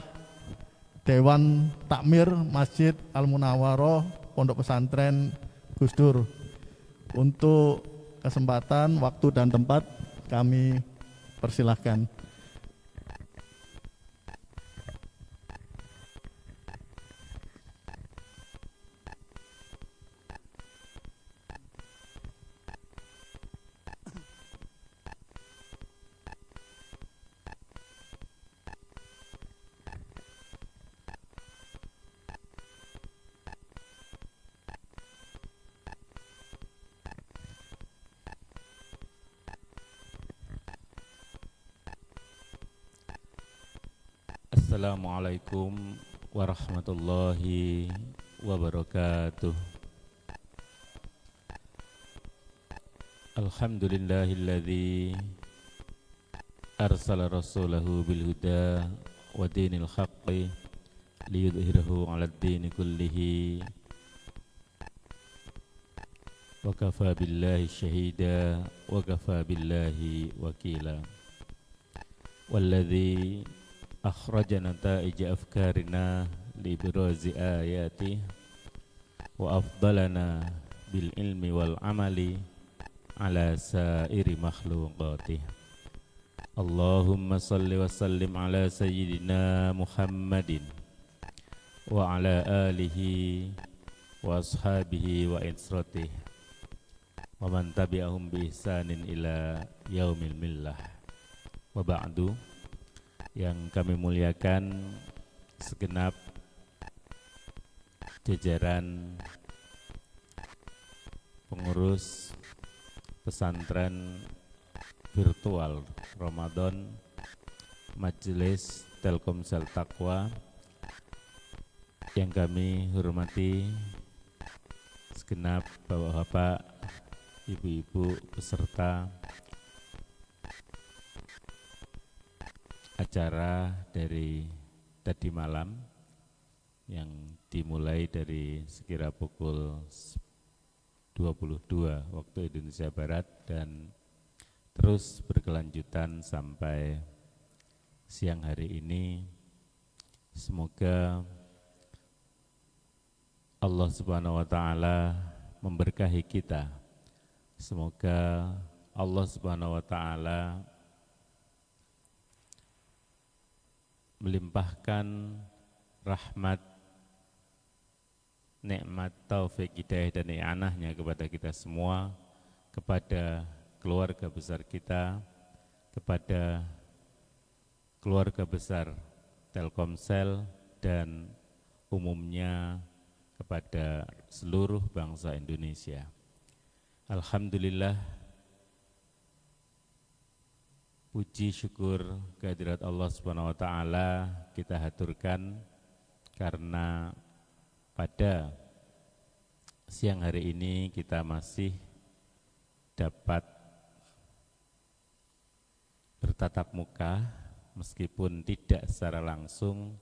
Dewan Takmir Masjid Al-Munawwaroh Pondok Pesantren Gus Dur. Untuk kesempatan, waktu dan tempat kami persilahkan. Assalamualaikum warahmatullahi wabarakatuh. Alhamdulillahilladzi arsala rasulahu bil huda wa dinil haqqi liyudhhirahu 'alad dini kullihi wa kafa billahi syahida wa kafa billahi wakila. Walladzi akhraja nata'ija afkarina li birazi ayati wa afdalana bil ilmi wal amali ala sairi makhluqati. Allahumma salli wa sallim ala sayyidina Muhammadin wa ala alihi wa ashabihi wa insratih wa man tabi'ahum bi ihsanin ila yaumil millah. Wa ba'du. Yang kami muliakan segenap jajaran pengurus pesantren virtual Ramadan Majelis Telkomsel Taqwa, yang kami hormati segenap bapak-bapak, ibu-ibu peserta acara dari tadi malam, yang dimulai dari sekira pukul 22 waktu Indonesia Barat dan terus berkelanjutan sampai siang hari ini Semoga Allah Subhanahu wa taala memberkahi kita. Semoga Allah Subhanahu wa taala melimpahkan rahmat, nikmat, taufik, hidayah dan i'anahnya kepada kita semua, kepada keluarga besar kita, kepada keluarga besar Telkomsel, dan umumnya kepada seluruh bangsa Indonesia. Alhamdulillah, puji syukur kehadirat Allah Subhanahu wa taala kita haturkan karena pada siang hari ini kita masih dapat bertatap muka meskipun tidak secara langsung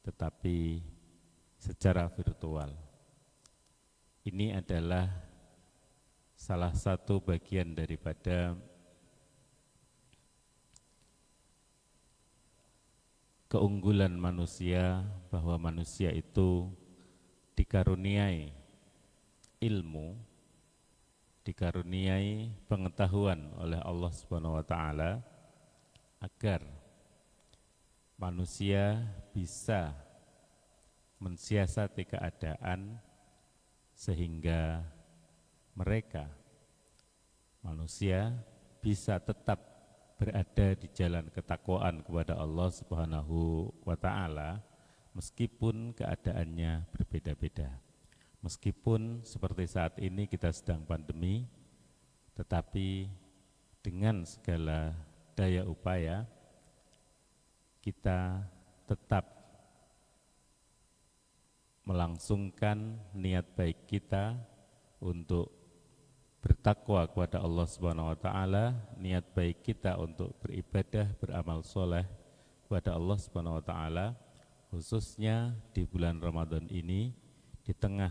tetapi secara virtual. Ini adalah salah satu bagian daripada keunggulan manusia, bahwa manusia itu dikaruniai ilmu, dikaruniai pengetahuan oleh Allah Subhanahu wa taala agar manusia bisa mensiasati keadaan sehingga mereka manusia bisa tetap berada di jalan ketakwaan kepada Allah Subhanahu wa taala meskipun keadaannya berbeda-beda. Meskipun seperti saat ini kita sedang pandemi, tetapi dengan segala daya upaya kita tetap melangsungkan niat baik kita untuk bertakwa kepada Allah Subhanahu wa taala, niat baik kita untuk beribadah, beramal soleh kepada Allah Subhanahu wa taala, khususnya di bulan Ramadan ini, di tengah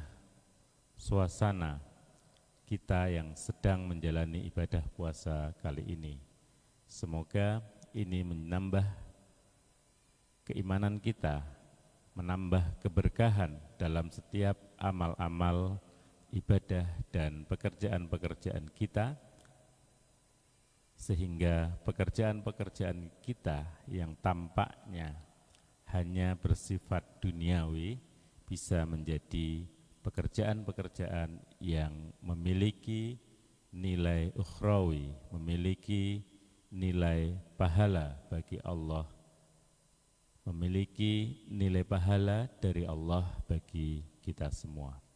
suasana kita yang sedang menjalani ibadah puasa kali ini. Semoga ini menambah keimanan kita, menambah keberkahan dalam setiap amal-amal ibadah dan pekerjaan-pekerjaan kita, sehingga pekerjaan-pekerjaan kita yang tampaknya hanya bersifat duniawi bisa menjadi pekerjaan-pekerjaan yang memiliki nilai ukhrawi, memiliki nilai pahala bagi Allah, memiliki nilai pahala dari Allah bagi kita semua.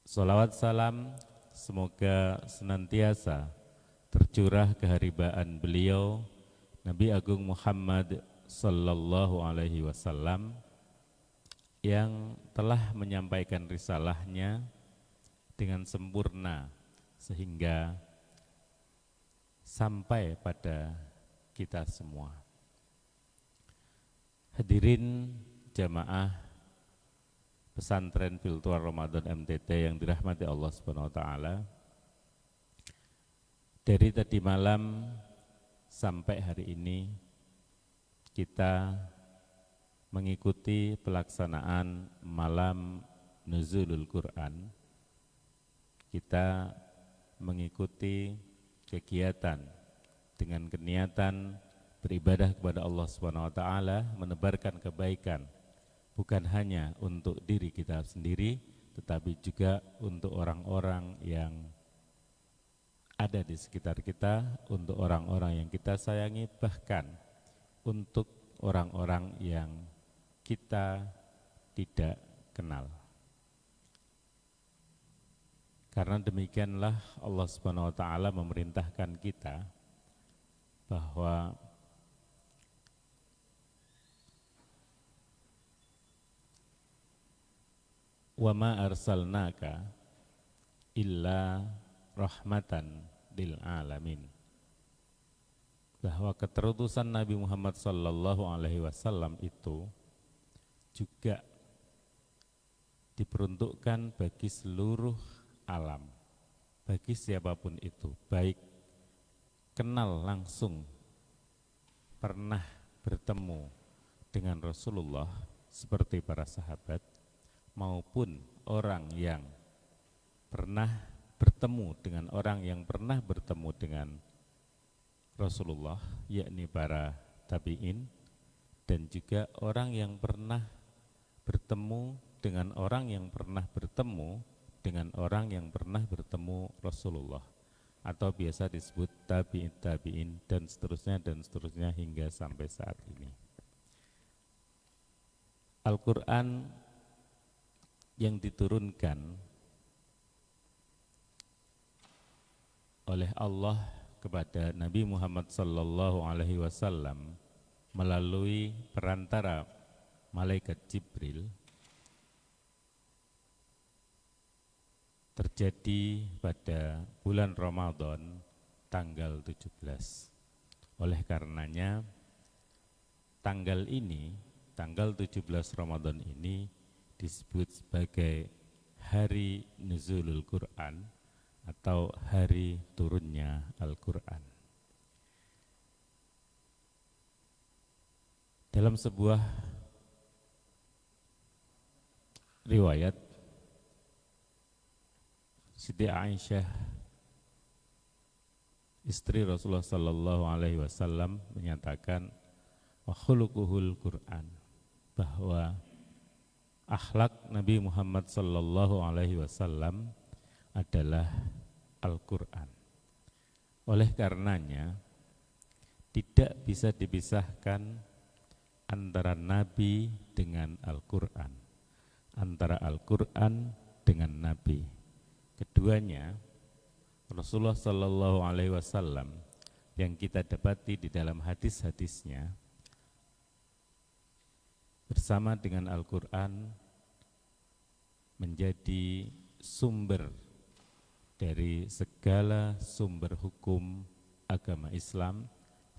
Salawat salam semoga senantiasa tercurah keharibaan beliau Nabi Agung Muhammad sallallahu alaihi wasallam yang telah menyampaikan risalahnya dengan sempurna sehingga sampai pada kita semua. Hadirin jamaah pesantren virtual Ramadan MTT yang dirahmati Allah Subhanahu wa taala. Dari tadi malam sampai hari ini kita mengikuti pelaksanaan malam Nuzulul Quran. Kita mengikuti kegiatan dengan keniatan beribadah kepada Allah Subhanahu wa taala, menebarkan kebaikan bukan hanya untuk diri kita sendiri tetapi juga untuk orang-orang yang ada di sekitar kita, untuk orang-orang yang kita sayangi, bahkan untuk orang-orang yang kita tidak kenal. Karena demikianlah Allah Subhanahu wa taala memerintahkan kita bahwa wa ma arsalnaka illa rahmatan lil alamin, bahwa keterutusan Nabi Muhammad sallallahu alaihi wasallam itu juga diperuntukkan bagi seluruh alam, bagi siapapun itu, baik kenal langsung, pernah bertemu dengan Rasulullah seperti para sahabat, maupun orang yang pernah bertemu dengan orang yang pernah bertemu dengan Rasulullah, yakni para tabi'in, dan juga orang yang pernah bertemu dengan orang yang pernah bertemu dengan orang yang pernah bertemu Rasulullah, atau biasa disebut tabi'in dan seterusnya hingga sampai saat ini. Al-Quran yang diturunkan oleh Allah kepada Nabi Muhammad sallallahu alaihi wasallam melalui perantara malaikat Jibril terjadi pada bulan Ramadan tanggal 17. Oleh karenanya tanggal 17 Ramadan ini disebut sebagai hari nuzulul Quran atau hari turunnya Al-Quran. Dalam sebuah riwayat, Siti Aisyah, istri Rasulullah sallallahu alaihi wasallam, menyatakan wa khuluquhul Quran, bahwa akhlak Nabi Muhammad sallallahu alaihi wasallam adalah Al-Quran. Oleh karenanya tidak bisa dipisahkan antara Nabi dengan Al-Quran, antara Al-Quran dengan Nabi. Keduanya Rasulullah sallallahu alaihi wasallam yang kita dapati di dalam hadis-hadisnya bersama dengan Al-Quran menjadi sumber dari segala sumber hukum agama Islam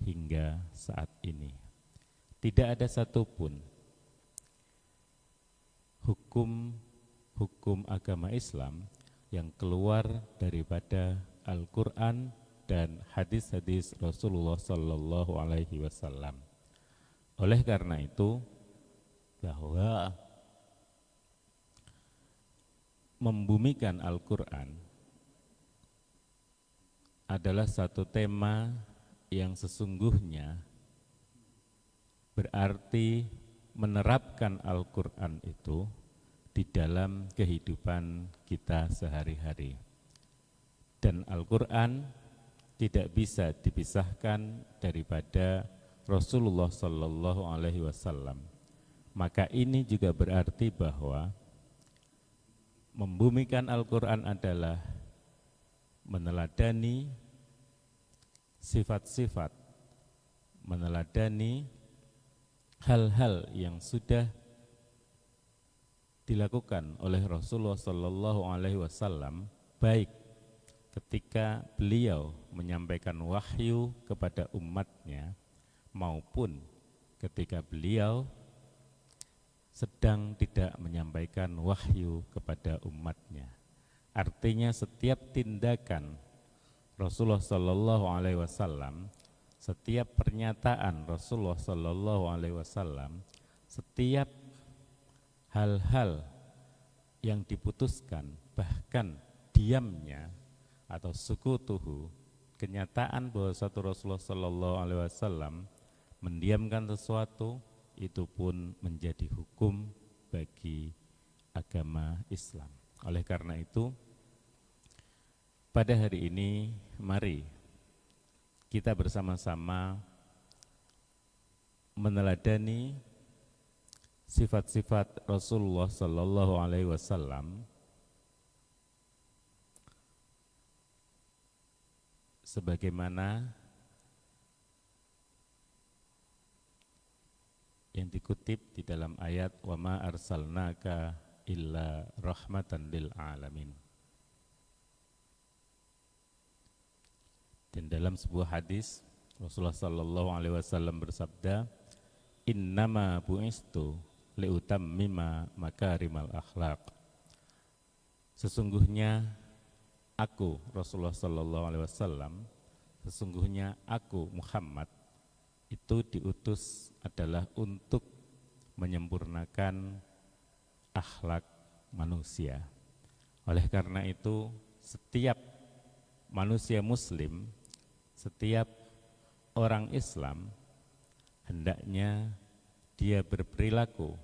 hingga saat ini. Tidak ada satupun hukum agama Islam yang keluar daripada Al-Quran dan hadis-hadis Rasulullah sallallahu alaihi wasallam. Oleh karena itu, bahwa membumikan Al-Quran adalah satu tema yang sesungguhnya berarti menerapkan Al-Quran itu di dalam kehidupan kita sehari-hari. Dan Al-Quran tidak bisa dipisahkan daripada Rasulullah sallallahu alaihi wasallam. Maka ini juga berarti bahwa membumikan Al-Quran adalah meneladani sifat-sifat, meneladani hal-hal yang sudah dilakukan oleh Rasulullah sallallahu alaihi wasallam, baik ketika beliau menyampaikan wahyu kepada umatnya maupun ketika beliau sedang tidak menyampaikan wahyu kepada umatnya. Artinya setiap tindakan Rasulullah sallallahu alaihi wasallam, setiap pernyataan Rasulullah sallallahu alaihi wasallam, setiap hal-hal yang diputuskan, bahkan diamnya atau sukutuhu, kenyataan bahwa satu Rasulullah sallallahu alaihi wasallam mendiamkan sesuatu, itu pun menjadi hukum bagi agama Islam. Oleh karena itu, pada hari ini mari kita bersama-sama meneladani sifat-sifat Rasulullah sallallahu alaihi wasallam sebagaimana yang dikutip di dalam ayat wa ma arsalnaka illa rahmatan lil alamin. Dan dalam sebuah hadis Rasulullah sallallahu alaihi wasallam bersabda, innama bu'istu liutammima makarimal akhlaq. Sesungguhnya aku Rasulullah sallallahu alaihi wasallam, sesungguhnya aku Muhammad itu diutus adalah untuk menyempurnakan akhlak manusia. Oleh karena itu, setiap manusia muslim, setiap orang Islam hendaknya dia berperilaku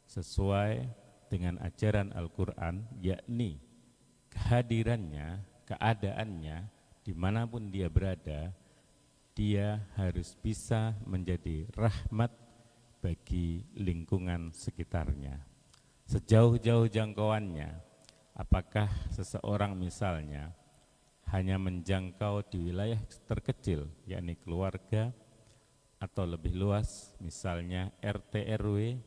sesuai dengan ajaran Al-Quran, yakni kehadirannya, keadaannya, dimanapun dia berada, dia harus bisa menjadi rahmat bagi lingkungan sekitarnya. Sejauh-jauh jangkauannya, apakah seseorang misalnya hanya menjangkau di wilayah terkecil, yakni keluarga, atau lebih luas, misalnya RT RW,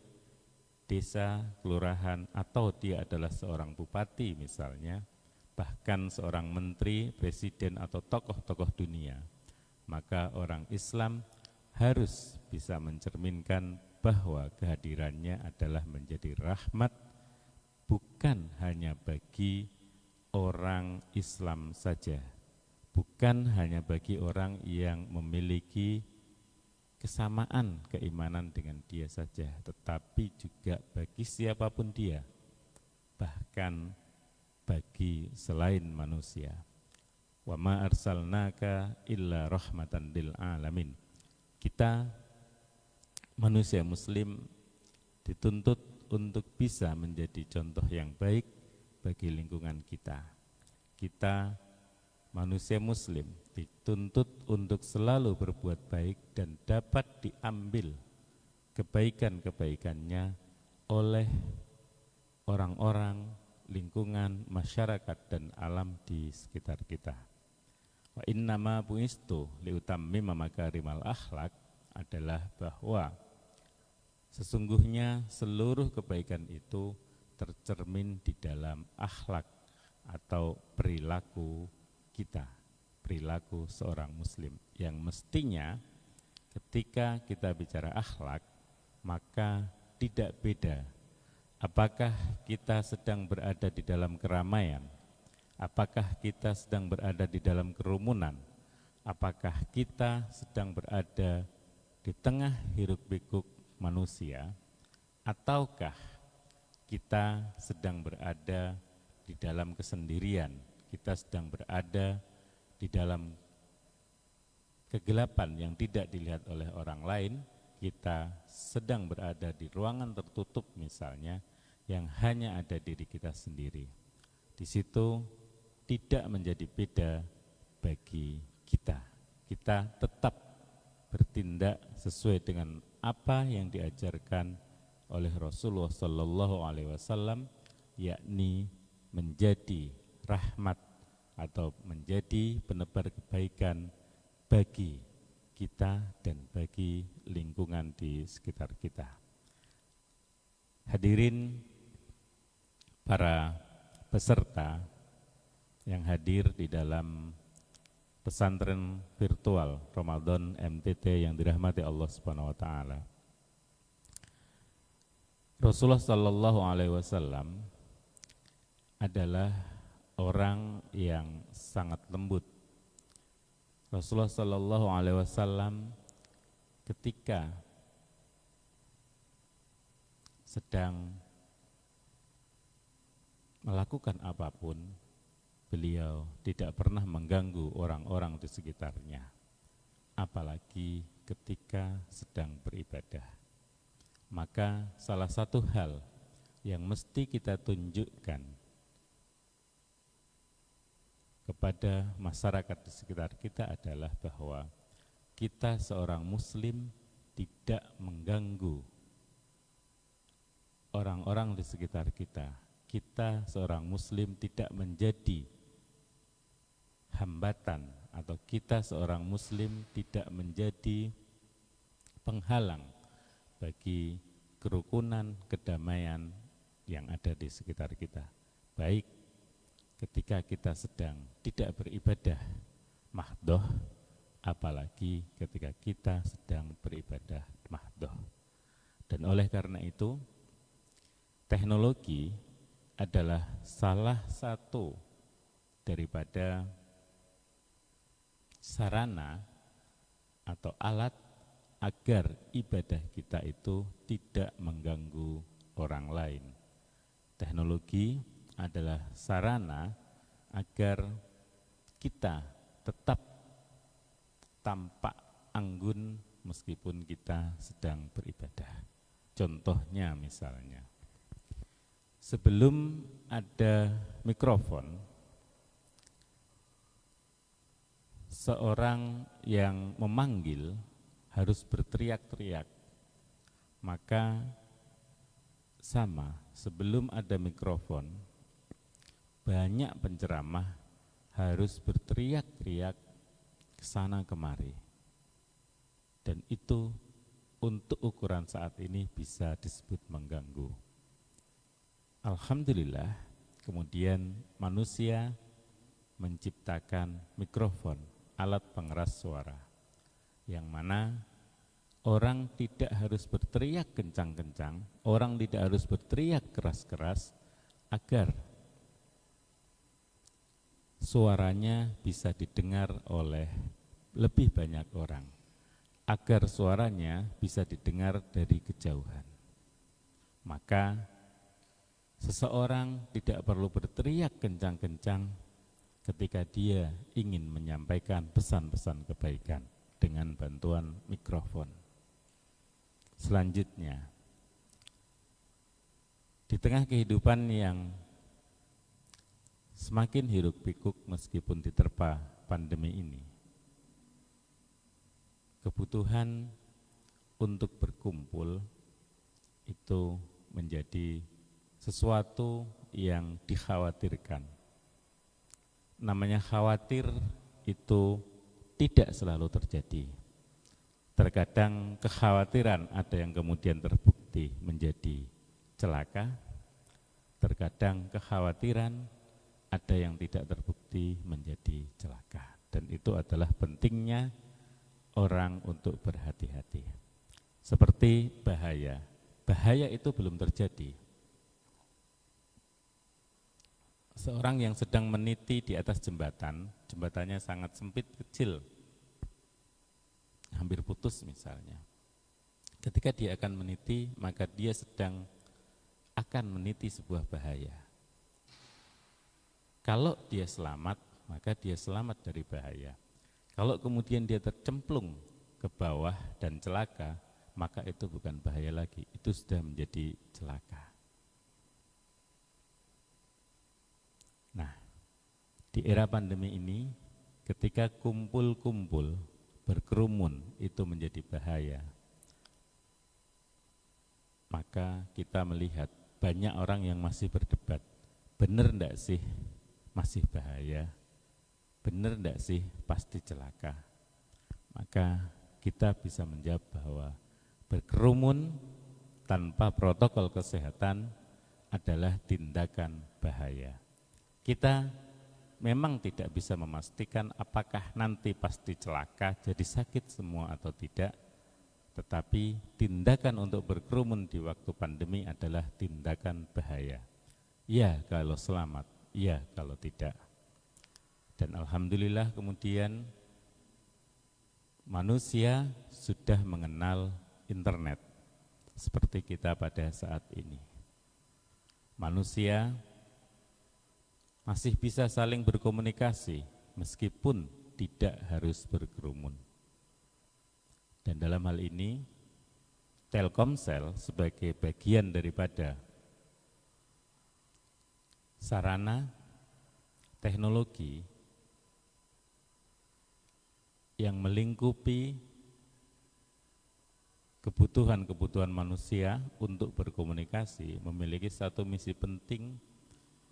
desa, kelurahan, atau dia adalah seorang bupati misalnya, bahkan seorang menteri, presiden, atau tokoh-tokoh dunia, maka orang Islam harus bisa mencerminkan bahwa kehadirannya adalah menjadi rahmat bukan hanya bagi orang Islam saja, bukan hanya bagi orang yang memiliki kesamaan keimanan dengan dia saja, tetapi juga bagi siapapun dia, bahkan bagi selain manusia. Wa ma arsalnaka illa rahmatan lil alamin. Kita manusia muslim dituntut untuk bisa menjadi contoh yang baik bagi lingkungan kita. Kita manusia muslim dituntut untuk selalu berbuat baik dan dapat diambil kebaikan-kebaikannya oleh orang-orang, lingkungan, masyarakat, dan alam di sekitar kita. Wa innama bu'istu liutammima makarimal akhlak adalah bahwa sesungguhnya seluruh kebaikan itu tercermin di dalam akhlak atau perilaku kita, perilaku seorang muslim, yang mestinya ketika kita bicara akhlak, maka tidak beda apakah kita sedang berada di dalam keramaian, apakah kita sedang berada di dalam kerumunan, apakah kita sedang berada di tengah hiruk-pikuk manusia, ataukah kita sedang berada di dalam kesendirian, kita sedang berada di dalam kegelapan yang tidak dilihat oleh orang lain, kita sedang berada di ruangan tertutup misalnya, yang hanya ada diri kita sendiri. Di situ tidak menjadi beda bagi kita. Kita tetap bertindak sesuai dengan apa yang diajarkan oleh Rasulullah SAW, yakni menjadi rahmat atau menjadi penebar kebaikan bagi kita dan bagi lingkungan di sekitar kita. Hadirin para peserta yang hadir di dalam pesantren virtual Ramadan MTT yang dirahmati Allah Subhanahu wa taala. Rasulullah sallallahu alaihi wasallam adalah orang yang sangat lembut. Rasulullah sallallahu alaihi wasallam ketika sedang melakukan apapun, beliau tidak pernah mengganggu orang-orang di sekitarnya, apalagi ketika sedang beribadah. Maka salah satu hal yang mesti kita tunjukkan kepada masyarakat di sekitar kita adalah bahwa kita seorang muslim tidak mengganggu orang-orang di sekitar kita. Kita seorang muslim tidak menjadi hambatan, atau kita seorang muslim tidak menjadi penghalang bagi kerukunan, kedamaian yang ada di sekitar kita. Baik ketika kita sedang tidak beribadah mahdoh, apalagi ketika kita sedang beribadah mahdoh. Dan oleh karena itu, teknologi adalah salah satu daripada sarana atau alat agar ibadah kita itu tidak mengganggu orang lain. Teknologi adalah sarana agar kita tetap tampak anggun meskipun kita sedang beribadah. Contohnya misalnya, sebelum ada mikrofon, seorang yang memanggil harus berteriak-teriak. Maka sama, sebelum ada mikrofon, banyak penceramah harus berteriak-teriak ke sana kemari. Dan itu untuk ukuran saat ini bisa disebut mengganggu. Alhamdulillah, kemudian manusia menciptakan mikrofon, alat pengeras suara, yang mana orang tidak harus berteriak kencang-kencang, orang tidak harus berteriak keras-keras agar suaranya bisa didengar oleh lebih banyak orang, agar suaranya bisa didengar dari kejauhan. Maka seseorang tidak perlu berteriak kencang-kencang ketika dia ingin menyampaikan pesan-pesan kebaikan dengan bantuan mikrofon. Selanjutnya, di tengah kehidupan yang semakin hiruk-pikuk meskipun diterpa pandemi ini, kebutuhan untuk berkumpul itu menjadi sesuatu yang dikhawatirkan. Namanya khawatir itu tidak selalu terjadi. Terkadang kekhawatiran ada yang kemudian terbukti menjadi celaka, terkadang kekhawatiran ada yang tidak terbukti menjadi celaka. Dan itu adalah pentingnya orang untuk berhati-hati. Seperti bahaya. Bahaya itu belum terjadi. Seorang yang sedang meniti di atas jembatan, jembatannya sangat sempit, kecil, hampir putus misalnya. Ketika dia akan meniti, maka dia sedang akan meniti sebuah bahaya. Kalau dia selamat, maka dia selamat dari bahaya. Kalau kemudian dia tercemplung ke bawah dan celaka, maka itu bukan bahaya lagi, itu sudah menjadi celaka. Nah, di era pandemi ini, ketika kumpul-kumpul, berkerumun itu menjadi bahaya, maka kita melihat banyak orang yang masih berdebat, benar enggak sih masih bahaya, benar enggak sih pasti celaka. Maka kita bisa menjawab bahwa berkerumun tanpa protokol kesehatan adalah tindakan bahaya. Kita memang tidak bisa memastikan apakah nanti pasti celaka, jadi sakit semua atau tidak, tetapi tindakan untuk berkerumun di waktu pandemi adalah tindakan bahaya. Ya kalau selamat, ya kalau tidak. Dan alhamdulillah kemudian manusia sudah mengenal internet seperti kita pada saat ini. Manusia masih bisa saling berkomunikasi meskipun tidak harus berkerumun. Dan dalam hal ini, Telkomsel sebagai bagian daripada sarana teknologi yang melingkupi kebutuhan-kebutuhan manusia untuk berkomunikasi memiliki satu misi penting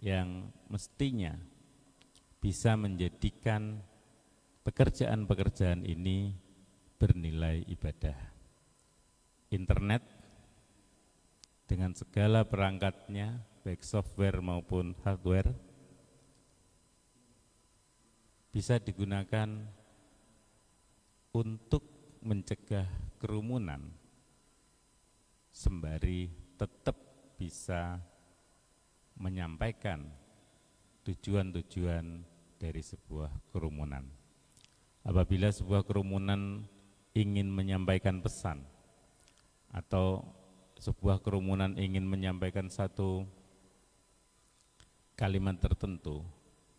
yang mestinya bisa menjadikan pekerjaan-pekerjaan ini bernilai ibadah. Internet dengan segala perangkatnya, baik software maupun hardware, bisa digunakan untuk mencegah kerumunan sembari tetap bisa menyampaikan tujuan-tujuan dari sebuah kerumunan. Apabila sebuah kerumunan ingin menyampaikan pesan atau sebuah kerumunan ingin menyampaikan satu kalimat tertentu,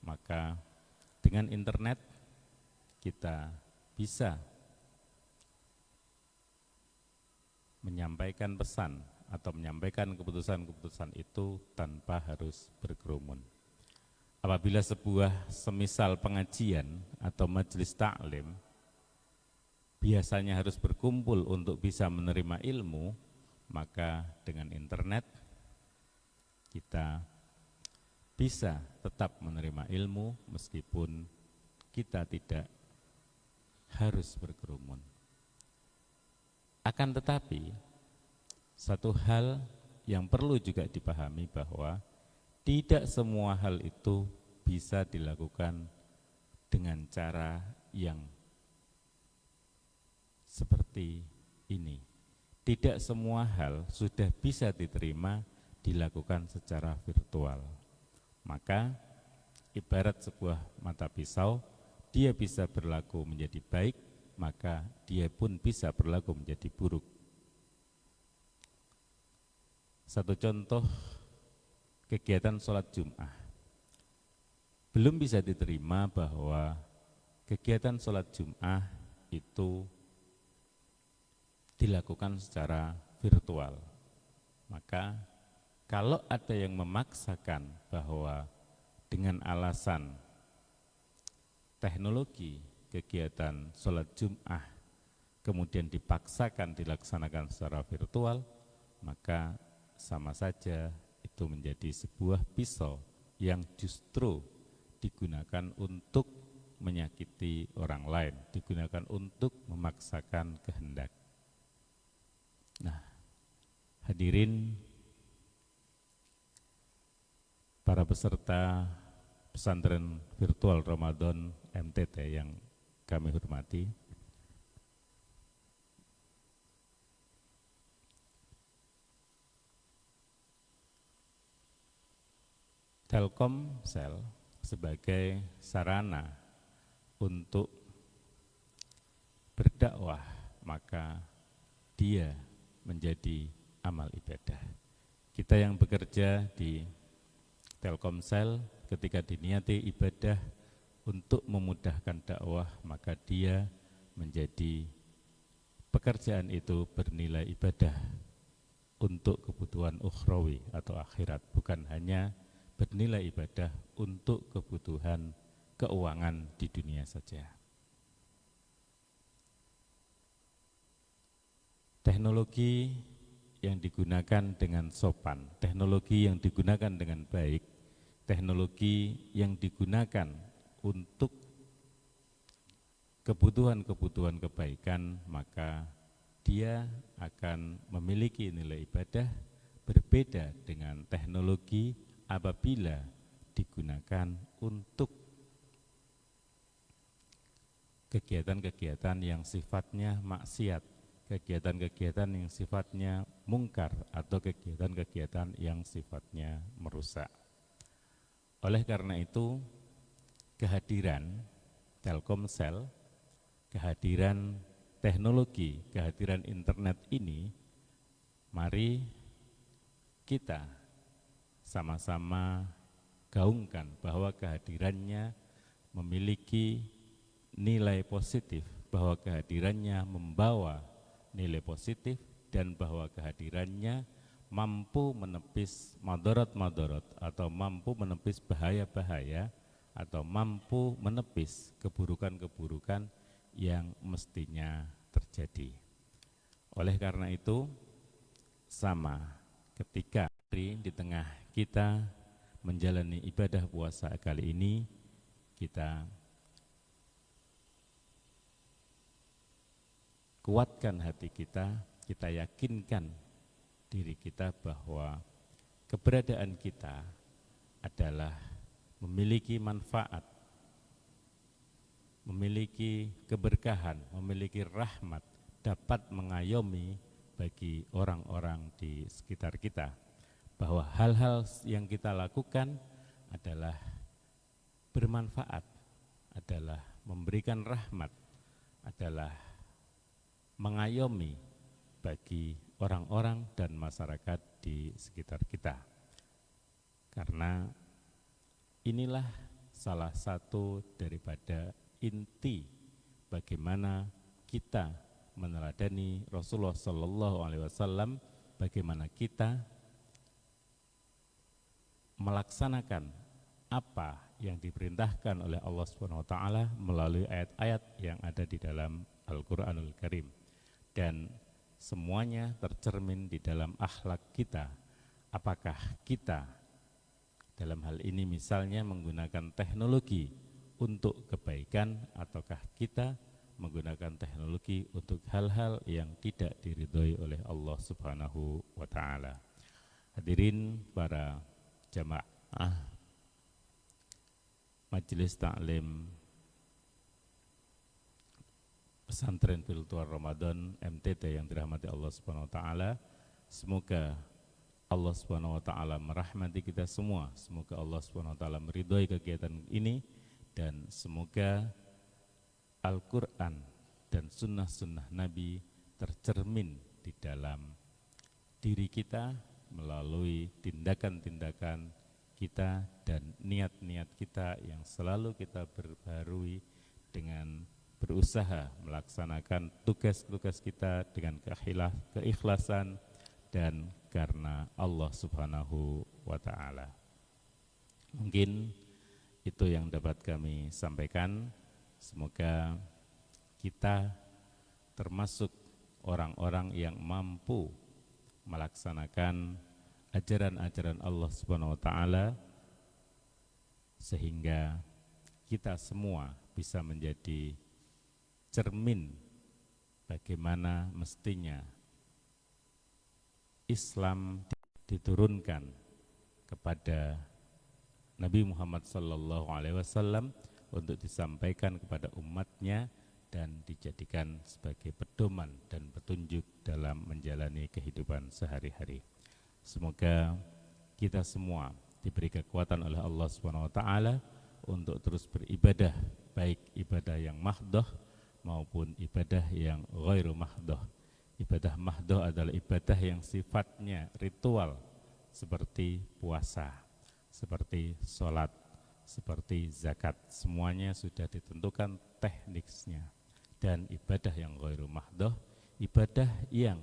maka dengan internet kita bisa menyampaikan pesan atau menyampaikan keputusan-keputusan itu tanpa harus berkerumun. Apabila sebuah semisal pengajian atau majelis taklim biasanya harus berkumpul untuk bisa menerima ilmu, maka dengan internet kita bisa tetap menerima ilmu meskipun kita tidak harus berkerumun. Akan tetapi, satu hal yang perlu juga dipahami bahwa tidak semua hal itu bisa dilakukan dengan cara yang seperti ini. Tidak semua hal sudah bisa diterima dilakukan secara virtual. Maka ibarat sebuah mata pisau, dia bisa berlaku menjadi baik, maka dia pun bisa berlaku menjadi buruk. Satu contoh kegiatan sholat Jum'ah. Belum bisa diterima bahwa kegiatan sholat Jum'ah itu dilakukan secara virtual. Maka kalau ada yang memaksakan bahwa dengan alasan teknologi kegiatan sholat Jum'ah kemudian dipaksakan dilaksanakan secara virtual, maka sama saja itu menjadi sebuah pisau yang justru digunakan untuk menyakiti orang lain, digunakan untuk memaksakan kehendak. Nah, hadirin para peserta pesantren virtual Ramadan MTT yang kami hormati, Telkomsel sebagai sarana untuk berdakwah, maka dia menjadi amal ibadah. Kita yang bekerja di Telkomsel ketika diniati ibadah untuk memudahkan dakwah, maka dia menjadi pekerjaan itu bernilai ibadah untuk kebutuhan ukhrawi atau akhirat, bukan hanya bernilai ibadah untuk kebutuhan keuangan di dunia saja. Teknologi yang digunakan dengan sopan, teknologi yang digunakan dengan baik, teknologi yang digunakan untuk kebutuhan-kebutuhan kebaikan, maka dia akan memiliki nilai ibadah berbeda dengan teknologi apabila digunakan untuk kegiatan-kegiatan yang sifatnya maksiat, kegiatan-kegiatan yang sifatnya mungkar, atau kegiatan-kegiatan yang sifatnya merusak. Oleh karena itu, kehadiran Telkomsel, kehadiran teknologi, kehadiran internet ini, mari kita sama-sama gaungkan bahwa kehadirannya memiliki nilai positif, bahwa kehadirannya membawa nilai positif, dan bahwa kehadirannya mampu menepis madorot-madorot atau mampu menepis bahaya-bahaya atau mampu menepis keburukan-keburukan yang mestinya terjadi. Oleh karena itu, sama ketika di tengah kita menjalani ibadah puasa kali ini, kita kuatkan hati kita, kita yakinkan diri kita bahwa keberadaan kita adalah memiliki manfaat, memiliki keberkahan, memiliki rahmat, dapat mengayomi bagi orang-orang di sekitar kita, bahwa hal-hal yang kita lakukan adalah bermanfaat, adalah memberikan rahmat, adalah mengayomi bagi orang-orang dan masyarakat di sekitar kita. Karena inilah salah satu daripada inti bagaimana kita meneladani Rasulullah Sallallahu Alaihi Wasallam, bagaimana kita melaksanakan apa yang diperintahkan oleh Allah Subhanahu Wa Taala melalui ayat-ayat yang ada di dalam Al-Quranul Karim, dan semuanya tercermin di dalam akhlak kita. Apakah kita dalam hal ini misalnya menggunakan teknologi untuk kebaikan, ataukah kita menggunakan teknologi untuk hal-hal yang tidak diridhoi oleh Allah Subhanahu wa Ta'ala. Hadirin para jamaah Majelis Ta'lim Pesantren Virtual Ramadan MTT yang dirahmati Allah Subhanahu wa Ta'ala, semoga Allah Subhanahu wa Ta'ala merahmati kita semua. Semoga Allah Subhanahu wa Ta'ala meridhoi kegiatan ini, dan semoga Al-Quran dan sunnah-sunnah Nabi tercermin di dalam diri kita melalui tindakan-tindakan kita dan niat-niat kita yang selalu kita perbarui dengan berusaha melaksanakan tugas-tugas kita dengan keikhlasan dan karena Allah Subhanahu wa Ta'ala. Mungkin itu yang dapat kami sampaikan. Semoga kita termasuk orang-orang yang mampu melaksanakan ajaran-ajaran Allah Subhanahu wa Ta'ala, sehingga kita semua bisa menjadi cermin bagaimana mestinya Islam diturunkan kepada Nabi Muhammad sallallahu alaihi wasallam untuk disampaikan kepada umatnya dan dijadikan sebagai pedoman dan petunjuk dalam menjalani kehidupan sehari-hari. Semoga kita semua diberi kekuatan oleh Allah Subhanahu wa Ta'ala untuk terus beribadah, baik ibadah yang mahdoh maupun ibadah yang ghairu mahdoh. Ibadah mahdoh adalah ibadah yang sifatnya ritual, seperti puasa, seperti sholat, seperti zakat. Semuanya sudah ditentukan tekniknya. Dan ibadah yang ghairu mahdoh, ibadah yang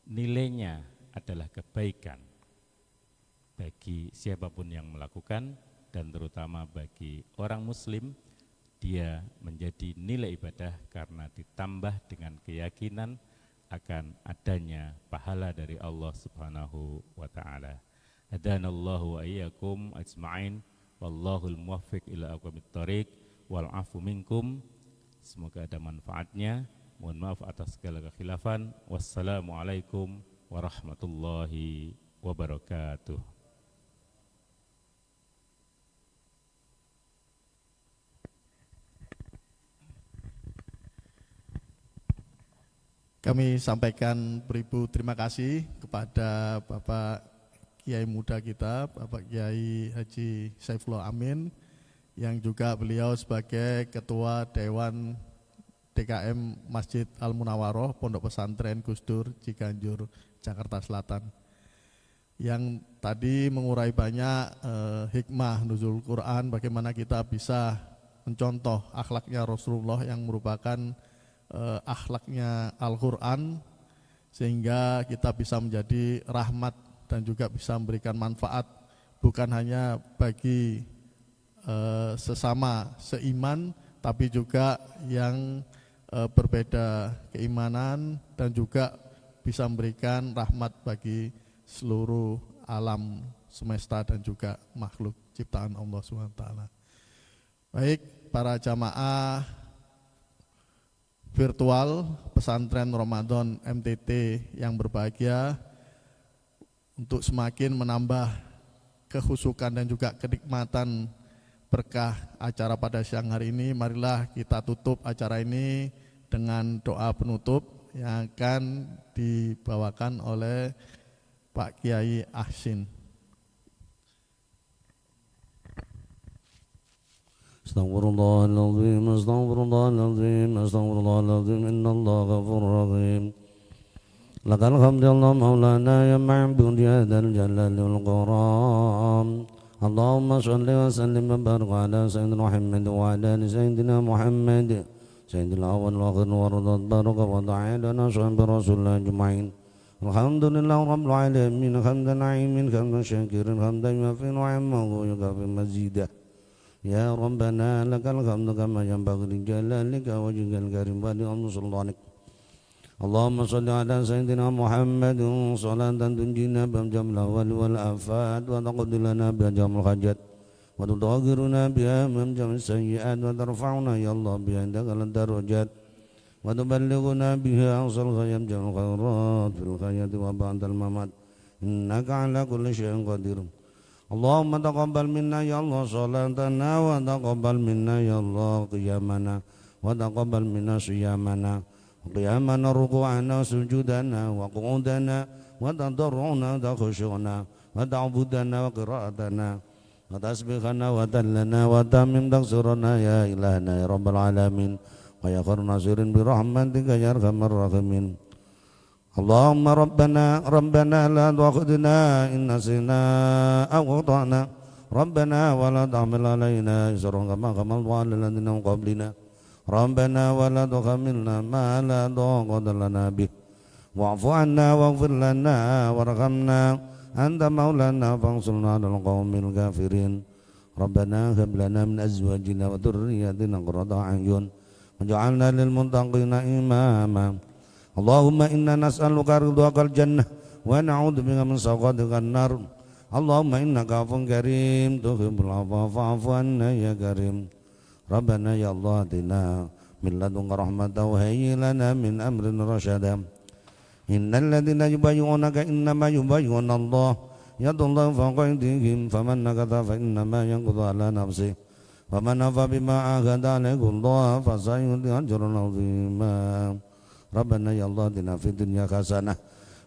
nilainya adalah kebaikan bagi siapapun yang melakukan, dan terutama bagi orang muslim, dia menjadi nilai ibadah karena ditambah dengan keyakinan akan adanya pahala dari Allah Subhanahu wa Ta'ala. Hadanallahu wa iyyakum ajma'in, wallahul muwaffiq ila aqwamit thoriq, wal afu minkum. Semoga ada manfaatnya. Mohon maaf atas segala kekhilafan. Wassalamualaikum warahmatullahi wabarakatuh. Kami sampaikan beribu terima kasih kepada Bapak Kiai muda kita, Bapak Kiai Haji Saifullah Amin, yang juga beliau sebagai Ketua Dewan DKM Masjid Al-Munawaroh Pondok Pesantren Gus Dur Ciganjur, Jakarta Selatan, yang tadi mengurai banyak hikmah nuzul Quran, bagaimana kita bisa mencontoh akhlaknya Rasulullah yang merupakan akhlaknya Al-Quran, sehingga kita bisa menjadi rahmat dan juga bisa memberikan manfaat bukan hanya bagi sesama seiman, tapi juga yang berbeda keimanan, dan juga bisa memberikan rahmat bagi seluruh alam semesta dan juga makhluk ciptaan Allah SWT. Baik, para jamaah virtual pesantren Ramadan MTT yang berbahagia, untuk semakin menambah kehusukan dan juga kenikmatan berkah acara pada siang hari ini, marilah kita tutup acara ini dengan doa penutup yang akan dibawakan oleh Pak Kiai Ahsin. Astaghfirullahaladzim, astaghfirullahaladzim, astaghfirullahaladzim, innallaha ghafurur rahim. Lakal hamdu Allah maulana ya ma'bud ya dzal jalali wal ikram. Allahumma shalli wa sallim wa barik ala sayyidina Muhammad wa ala ali sayyidina Muhammad sayyidil awwal wa akhir wa radad baraka wa ta'ala nasab rasulullah ajma'in. Alhamdulillah rabbil alamin hamdan na'imin hamdan syakirin hamdan yuafi ni'amahu yukafi mazidah. Ya Rabbana lakal hamdu kama yanbaghi li jalalika wa wajhikal karim wa li sultanik. Allahumma salli ala sayyidina Muhammad salatan tunjina bam jamil awal wal afat wa taqaddilana bi jamil hajat wa tutahhiruna biha min jamil sayyi'at wa tarfa'una ya Allah bi indakal darajat wa tuballighuna biha awsal ghayam jamil khairat fil hayati wa ba'dal mamat innaka ala kulli syai'in qadir. Allahumma taqabbal minna ya Allah salatana wa taqabbal minna ya Allah qiyamana wa taqabbal minna siyamana qiyamana ruku'ana sujudana wa qu'udana wa tadarru'na wa khushu'na wa ta'budana wa qira'atana wa tasbihana wa tallana wa tamim taqsurana ya ilahana ya rabbal alamin wa ya khair nasirin bi rahmatika ya arhamar rahimin. Allahumma rabbana la tu'akhidna in nasina aw akhtana rabbana wa la tahmil alaina isran kama hamaltahu 'alal ladzina min qablina rabbana wa la tuhammilna ma la taqata lana bih wa'fu 'anna waghfir lana warhamna anta maulana fansurna 'alal qaumil kafirin. Rabbana hab lana min azwajina wa dhurriyyatina qurrata a'yun waj'alna lil muttaqina imama. Allahumma inna nas'aluka ridhakal jannah wa na'udzu bika min sakhatikal nar. Allahumma innaka 'afuwwun karim tuhibbul 'afwa fa'fu 'anna ya karim. Rabbana ya Allah atina min ladunka rahmatan wa hayyi lana min amrina rasyada. Innal ladzina yubayyi'unaka innama yubayyi'una Allah yadullahi fawqa aydihim faman nakatha fa innama yanqudhu 'ala nafsihi wa man afa bima 'ahada 'alaihi Allah fa sayu'tihi ajran 'azima. Rabbana ya Allah atina fid dunya hasanah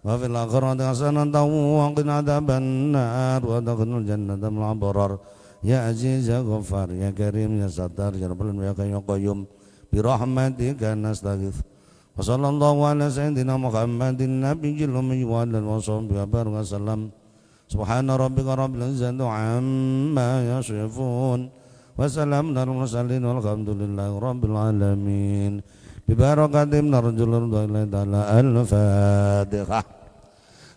wa fil akhirati hasanah wa qina adzaban nar wa adkhilnal jannata ma'al abrar. Ya Aziz ya Ghaffar ya Karim ya Sattar ya Rabbal ya Qayyum bi rahmatika nastaghith. Wa sallallahu ala sayyidina Muhammadin nabiyil ummi wa alihi wa sahbihi wa baraka sallam. Subhana rabbika rabbil izzati amma yasifun wa salamun alal mursalin walhamdulillahi rabbil alamin. Bi barakatin narjul ridha ta'ala al-Fatihah.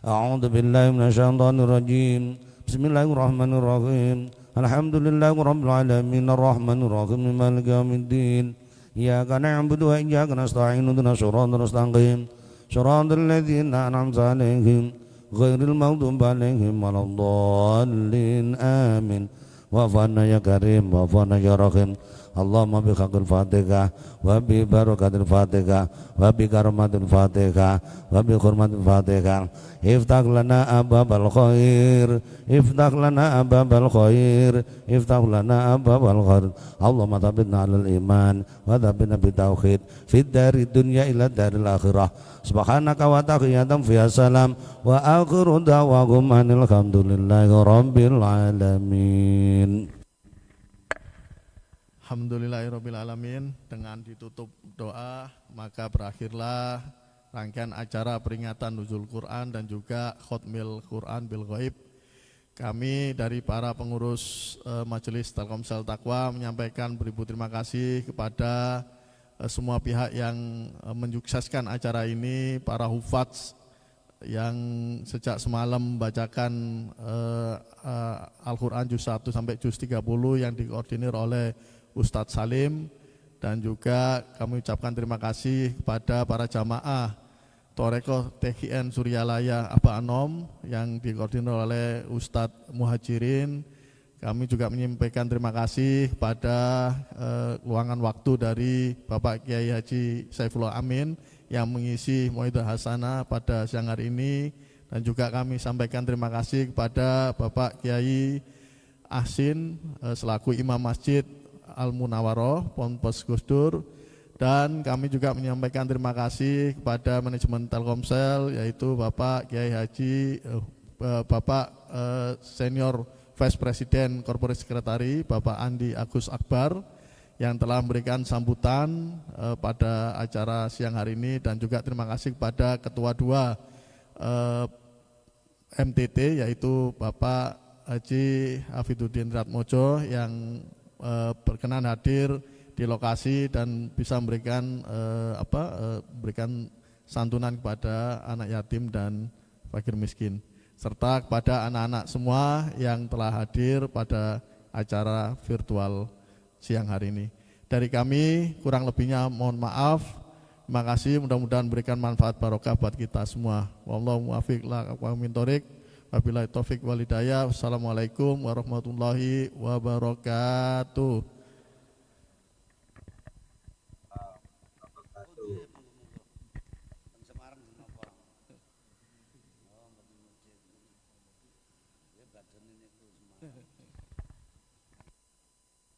A'udzu billahi minasy syaithanir rajim. Bismillahirrahmanirrahim. Alhamdulillahi rabbil alamin arrahmanir rahim maliki yaumiddin. Iyyaka na'budu wa iyyaka nasta'in ihdinas siratal mustaqim siratal ladzina an'amta 'alaihim ghairil maghdubi 'alaihim waladdallin amin. Wa fana ya karim wa fana ya rahim. Allahumma bi haqqil Fatihah wa bi barakatil Fatihah wa bi karamatil Fatihah wa bi hurmatil Fatihah. Iftah lana ababal khair, iftah lana ababal khair, iftah lana ababal khair. Allahumma thabbitna 'alal iman wa thabbitna bit tauhid fid dari dunya ila daril akhirah. Subhanaka wa tahiyyatan fiha salam wa akhiru da'wahum anil hamdulillahi rabbil alamin. Alhamdulillahirabbil alamin. Dengan ditutup doa maka berakhirlah rangkaian acara peringatan Nuzul Quran dan juga Khatmil Quran bil Ghaib. Kami dari para pengurus Majelis Telkomsel Taqwa menyampaikan beribu terima kasih kepada semua pihak yang menyukseskan acara ini, para hufadz yang sejak semalam membacakan Al-Quran juz 1 sampai juz 30 yang dikoordinir oleh Ustadz Salim, dan juga kami ucapkan terima kasih kepada para jamaah Toreko TGN Suryalaya Aba Anom yang dikoordinir oleh Ustadz Muhajirin. Kami juga menyampaikan terima kasih kepada luangan waktu dari Bapak Kiai Haji Saifullah Amin yang mengisi Mau'idhah Hasanah pada siang hari ini, dan juga kami sampaikan terima kasih kepada Bapak Kiai Ahsin selaku Imam Masjid Al-Munawwaroh Ponpes Gus Dur, dan kami juga menyampaikan terima kasih kepada manajemen Telkomsel yaitu Bapak Kiai Haji Bapak Senior Vice President Corporate Secretary Bapak Andi Agus Akbar, yang telah memberikan sambutan pada acara siang hari ini, dan juga terima kasih kepada Ketua 2 MTT yaitu Bapak Haji Hafiduddin Ratmojo yang berkenan hadir di lokasi dan bisa memberikan berikan santunan kepada anak yatim dan fakir miskin, serta kepada anak-anak semua yang telah hadir pada acara virtual siang hari ini. Dari kami kurang lebihnya mohon maaf. Terima kasih, mudah-mudahan memberikan manfaat barokah buat kita semua. Wallahu muwaffiq ila aqwamit thoriq. Wabillahi taufik wal hidayah. Wassalamualaikum warahmatullahi wabarakatuh.